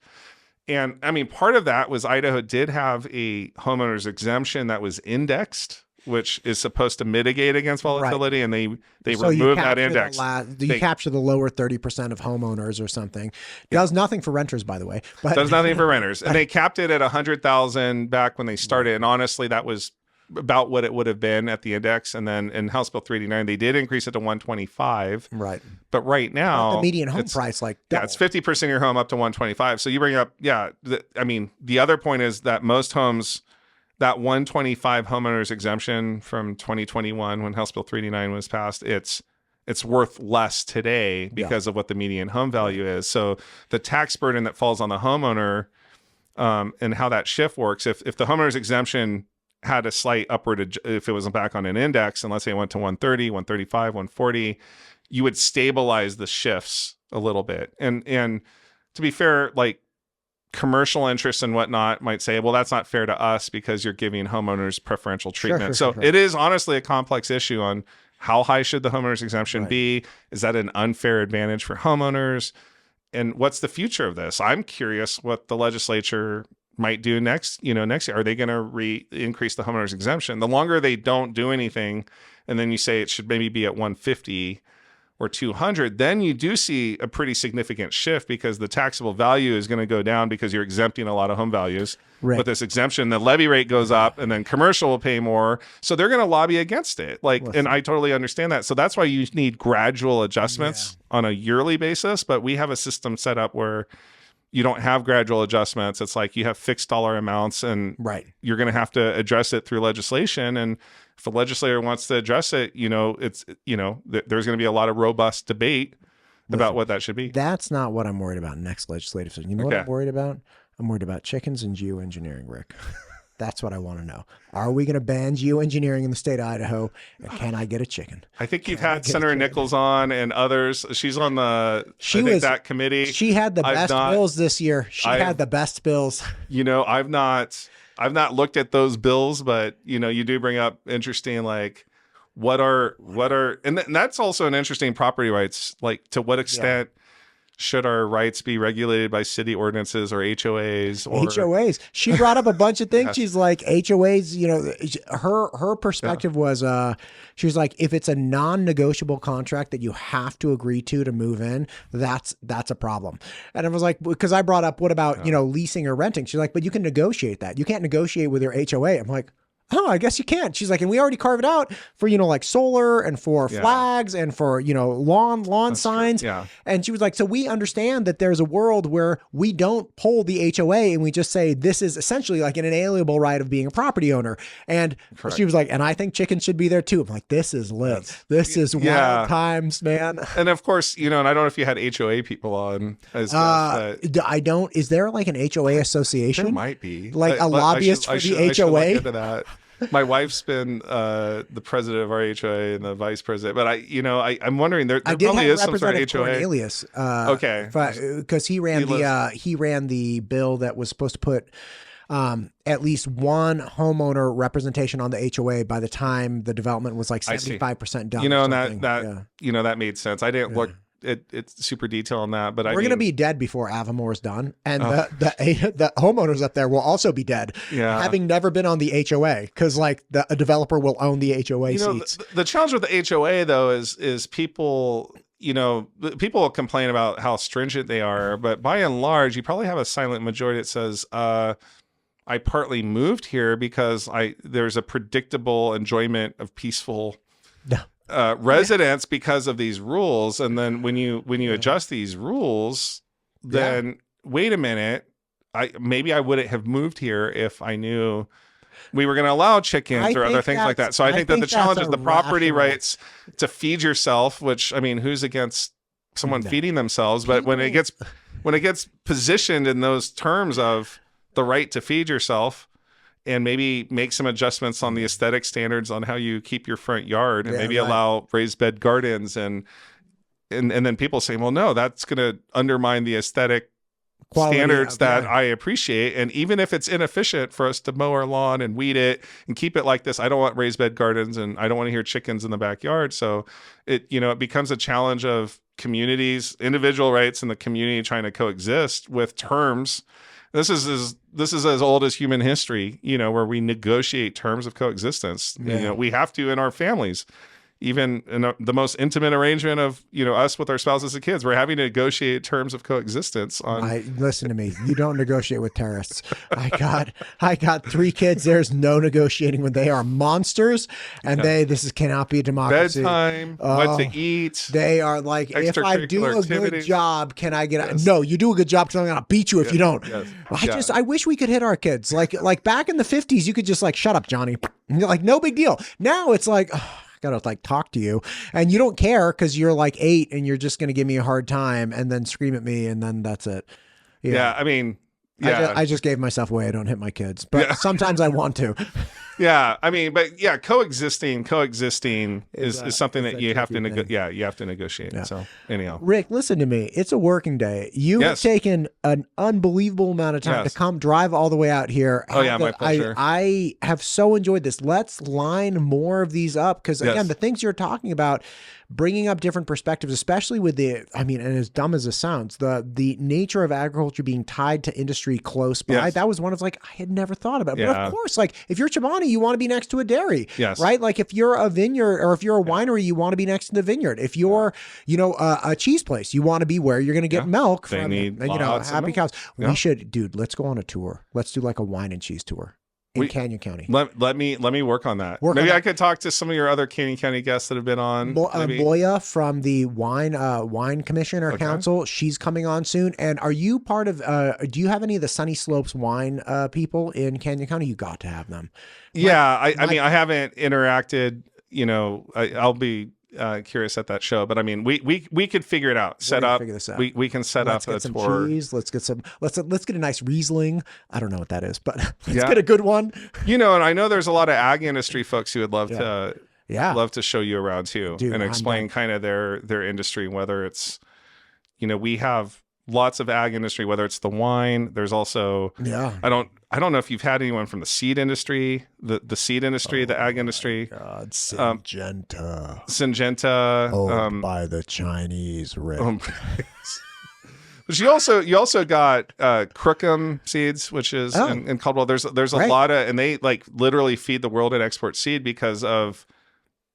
Speaker 2: And I mean, part of that was Idaho did have a homeowner's exemption that was indexed, which is supposed to mitigate against volatility. And they removed that index.
Speaker 1: You capture the lower 30% of homeowners or something. Does nothing for renters, by the way. But
Speaker 2: does nothing for renters. And they capped it at 100,000 back when they started. And honestly, that was about what it would have been at the index. And then in House Bill 389, they did increase it to 125.
Speaker 1: Right.
Speaker 2: But right now,
Speaker 1: the median home price, double.
Speaker 2: It's 50% of your home up to 125. So you bring up, the other point is that most homes, that 125 homeowners exemption from 2021 when House Bill 389 was passed, it's worth less today because of what the median home value is. So the tax burden that falls on the homeowner, and how that shift works, if the homeowner's exemption had a slight upward, if it was back on an index, and let's say it went to 130, 135, 140, you would stabilize the shifts a little bit. And to be fair, like commercial interests and whatnot might say, well, that's not fair to us because you're giving homeowners preferential treatment. Sure. It is honestly a complex issue on how high should the homeowner's exemption be? Is that an unfair advantage for homeowners? And what's the future of this? I'm curious what the legislature might do next year. Are they going to increase the homeowner's exemption? The longer they don't do anything, and then you say it should maybe be at 150 or 200, then you do see a pretty significant shift because the taxable value is going to go down because you're exempting a lot of home values. Right. With this exemption, the levy rate goes up, and then commercial will pay more. So they're going to lobby against it. And I totally understand that. So that's why you need gradual adjustments on a yearly basis. But we have a system set up where you don't have gradual adjustments. It's like you have fixed dollar amounts, and you're going to have to address it through legislation. And if a legislator wants to address it, there's going to be a lot of robust debate about what that should be.
Speaker 1: That's not what I'm worried about next legislative session. You know what I'm worried about? I'm worried about chickens and geoengineering, Rick. That's what I want to know. Are we going to ban geoengineering in the state of Idaho? And can I get a chicken?
Speaker 2: I think you've had Senator Nichols on and others. She's on that committee.
Speaker 1: She had the best bills this year. She had the best bills.
Speaker 2: I've not looked at those bills, but you do bring up interesting, like what are, and that's also an interesting property rights, like to what extent should our rights be regulated by city ordinances or HOAs?
Speaker 1: HOAs. She brought up a bunch of things. She's like, HOAs, her perspective was, she was like, if it's a non-negotiable contract that you have to agree to move in, that's a problem. And I was like, because I brought up, what about, leasing or renting? She's like, but you can negotiate that. You can't negotiate with your HOA. I'm like, oh, I guess you can't. She's like, and we already carve it out for, like solar and for flags and for, lawn signs.
Speaker 2: True. Yeah.
Speaker 1: And she was like, so we understand that there's a world where we don't pull the HOA and we just say, this is essentially like an inalienable right of being a property owner. And she was like, and I think chickens should be there too. I'm like, this is lit. This is wild times, man.
Speaker 2: And of course, and I don't know if you had HOA people on as
Speaker 1: I don't. Is there like an HOA association?
Speaker 2: There might be.
Speaker 1: Like a lobbyist for the HOA? I should look
Speaker 2: into that. My wife's been the president of our HOA and the vice president, but I'm wondering there probably is some sort of HOA.
Speaker 1: Cornelius,
Speaker 2: okay,
Speaker 1: because he ran the bill that was supposed to put at least one homeowner representation on the HOA by the time the development was like 75% done.
Speaker 2: And that made sense. I didn't look. It's super detailed on that, but
Speaker 1: we're going to be dead before Avamore's done, and the homeowners up there will also be dead, having never been on the HOA, because like a developer will own the HOA seats.
Speaker 2: The challenge with the HOA though is people. People will complain about how stringent they are, but by and large, you probably have a silent majority that says, "I partly moved here because there's a predictable enjoyment of peaceful." Residents because of these rules, and then when you adjust these rules, then wait a minute, maybe I wouldn't have moved here if I knew we were going to allow chickens or other things like that. So I think that the challenge is the property rights to feed yourself, which who's against someone feeding themselves? But when it gets positioned in those terms of the right to feed yourself, and maybe make some adjustments on the aesthetic standards on how you keep your front yard, and maybe allow raised bed gardens, and then people say, well, no, that's going to undermine the aesthetic standards that I appreciate. And even if it's inefficient for us to mow our lawn and weed it and keep it like this, I don't want raised bed gardens, and I don't want to hear chickens in the backyard. So it becomes a challenge of communities, individual rights, and the community trying to coexist with terms. This is as old as human history, where we negotiate terms of coexistence. We have to in our families. Even in the most intimate arrangement of us with our spouses and kids, we're having to negotiate terms of coexistence.
Speaker 1: Listen to me. You don't negotiate with terrorists. I got 3 kids. There's no negotiating when they are monsters, and this cannot be a democracy.
Speaker 2: Bedtime, what to eat.
Speaker 1: They are like, if I do a good job, can I get? Yes. No, you do a good job because I'm gonna beat you if you don't. Yes. I wish we could hit our kids like back in the 50s. You could just like, shut up, Johnny. Like, no big deal. Now it's like, gotta like talk to you, and you don't care because you're like 8 and you're just gonna give me a hard time and then scream at me, and then that's it. I just gave myself away. I don't hit my kids, but sometimes I want to.
Speaker 2: Coexisting is something that you have to you have to negotiate. Yeah. So anyhow,
Speaker 1: Rick, listen to me. It's a working day. You have taken an unbelievable amount of time to come drive all the way out here.
Speaker 2: My pleasure.
Speaker 1: I have so enjoyed this. Let's line more of these up, because again, the things you're talking about, bringing up different perspectives, especially with and as dumb as this sounds, the nature of agriculture being tied to industry close by, that was one of I had never thought about. But of course, if you're Chobani, you want to be next to a dairy, right? Like if you're a vineyard or if you're a winery, you want to be next to the vineyard. If you're, a cheese place, you want to be where you're going to get milk from, happy cows. We should, dude, let's go on a tour. Let's do like a wine and cheese tour. In Canyon County.
Speaker 2: Let me work on that. Maybe I could talk to some of your other Canyon County guests that have been on.
Speaker 1: Boya from the wine commission or council. She's coming on soon. And are you part of? Do you have any of the Sunny Slopes wine people in Canyon County? You got to have them.
Speaker 2: I haven't interacted. I'll be curious at that show, but we could figure it out. Figure this out. We can set up a tour.
Speaker 1: Cheese. Let's get a nice Riesling. I don't know what that is, but let's get a good one.
Speaker 2: And I know there's a lot of ag industry folks who would love to show you around too, and explain kind of their industry, whether it's we have lots of ag industry, whether it's the wine. There's also I don't know if you've had anyone from the seed industry, the seed industry, the ag industry.
Speaker 1: God, Syngenta.
Speaker 2: By
Speaker 1: the Chinese, Rick.
Speaker 2: But you also got Crookham seeds, which is in Caldwell. There's a lot of, and they literally feed the world in export seed because of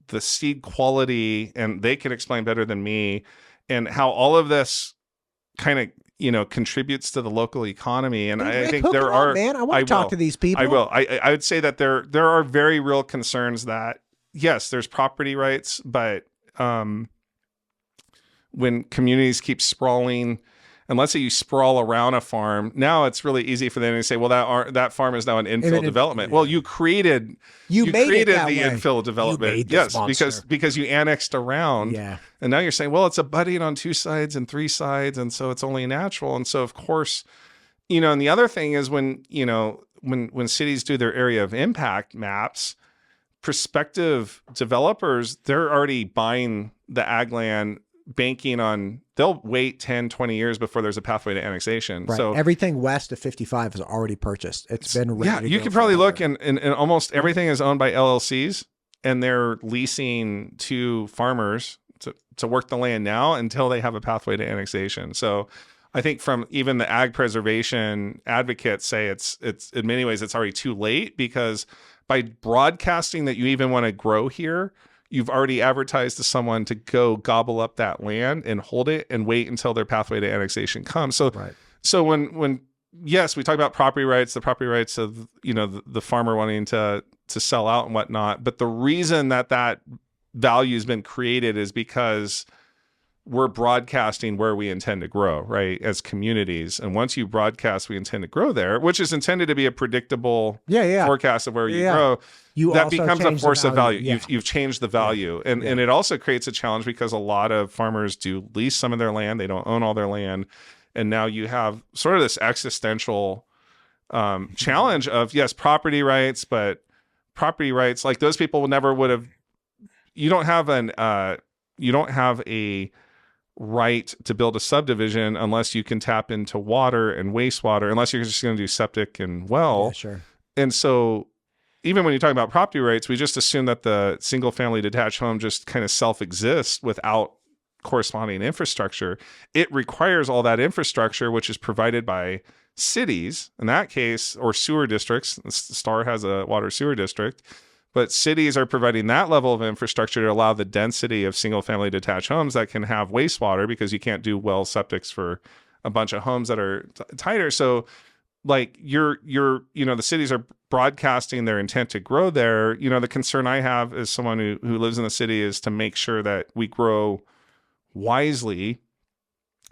Speaker 2: the seed quality, and they can explain better than me, and how all of this kind of, contributes to the local economy. And I
Speaker 1: Rick,
Speaker 2: think
Speaker 1: hook
Speaker 2: there
Speaker 1: it up,
Speaker 2: are,
Speaker 1: man. I want to talk to these people.
Speaker 2: I will. I would say that there are very real concerns that, yes, there's property rights, but when communities keep sprawling, and let's say you sprawl around a farm, now it's really easy for them to say, well, that farm is now an infill development. Well, you created the infill development. Yes, because you annexed around.
Speaker 1: Yeah.
Speaker 2: And now you're saying, well, it's abutting on 2 sides and 3 sides, and so it's only natural. And so of course, and the other thing is when cities do their area of impact maps, prospective developers, they're already buying the ag land, banking on, they'll wait 10, 20 years before there's a pathway to annexation.
Speaker 1: Right. So everything west of 55 is already purchased. It's been ready.
Speaker 2: Yeah, you can probably look and almost everything is owned by LLCs, and they're leasing to farmers to work the land now until they have a pathway to annexation. So I think from even the ag preservation advocates say it's in many ways it's already too late, because by broadcasting that you even want to grow here, you've already advertised to someone to go gobble up that land and hold it and wait until their pathway to annexation comes. So, so when yes, we talk about property rights, the property rights of the farmer wanting to sell out and whatnot, but the reason that value has been created is because we're broadcasting where we intend to grow, right, as communities. And once you broadcast we intend to grow there, which is intended to be a predictable forecast of where you grow, that becomes a force of value. You've changed the value. And it also creates a challenge because a lot of farmers do lease some of their land. They don't own all their land. And now you have sort of this existential challenge of, yes, property rights, but property rights, like those people would have, you don't have a right to build a subdivision unless you can tap into water and wastewater, unless you're just going to do septic and well.
Speaker 1: Yeah, sure.
Speaker 2: And so even when you're talking about property rights, we just assume that the single family detached home just kind of self-exists without corresponding infrastructure. It requires all that infrastructure, which is provided by cities in that case, or sewer districts. Star has a water sewer district. But cities are providing that level of infrastructure to allow the density of single-family detached homes that can have wastewater, because you can't do well septics for a bunch of homes that are tighter. So, like the cities are broadcasting their intent to grow there. The concern I have as someone who lives in the city is to make sure that we grow wisely,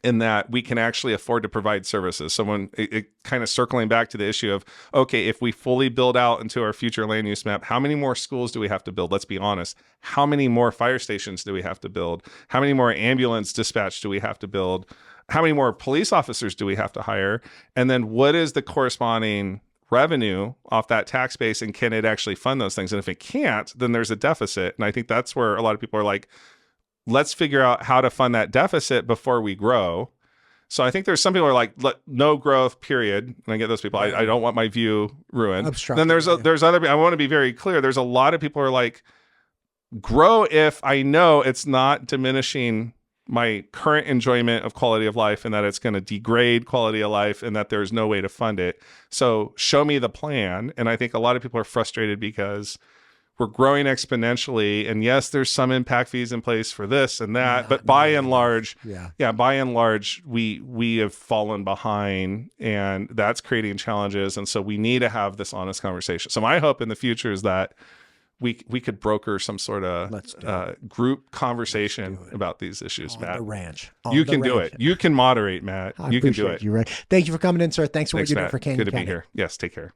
Speaker 2: in that we can actually afford to provide services. So when it kind of circling back to the issue of, okay, if we fully build out into our future land use map, how many more schools do we have to build? Let's be honest. How many more fire stations do we have to build? How many more ambulance dispatch do we have to build? How many more police officers do we have to hire? And then what is the corresponding revenue off that tax base, and can it actually fund those things? And if it can't, then there's a deficit. And I think that's where a lot of people are like, let's figure out how to fund that deficit before we grow. So I think there's some people who are like, no growth, period. And I get those people. I don't want my view ruined. Then there's other. I want to be very clear. There's a lot of people who are like, grow if I know it's not diminishing my current enjoyment of quality of life, and that it's going to degrade quality of life, and that there's no way to fund it. So show me the plan. And I think a lot of people are frustrated because we're growing exponentially, and yes, there's some impact fees in place for this and that, but by and large, we have fallen behind, and that's creating challenges. And so we need to have this honest conversation. So my hope in the future is that we could broker some sort of group conversation about these issues, Matt.
Speaker 1: The ranch.
Speaker 2: You can do it. You can moderate, Matt. You can do it.
Speaker 1: You, Rick. Thank you for coming in, sir. Thanks for what you're doing for Canyon
Speaker 2: County. Good to be
Speaker 1: County.
Speaker 2: here. Yes, take care.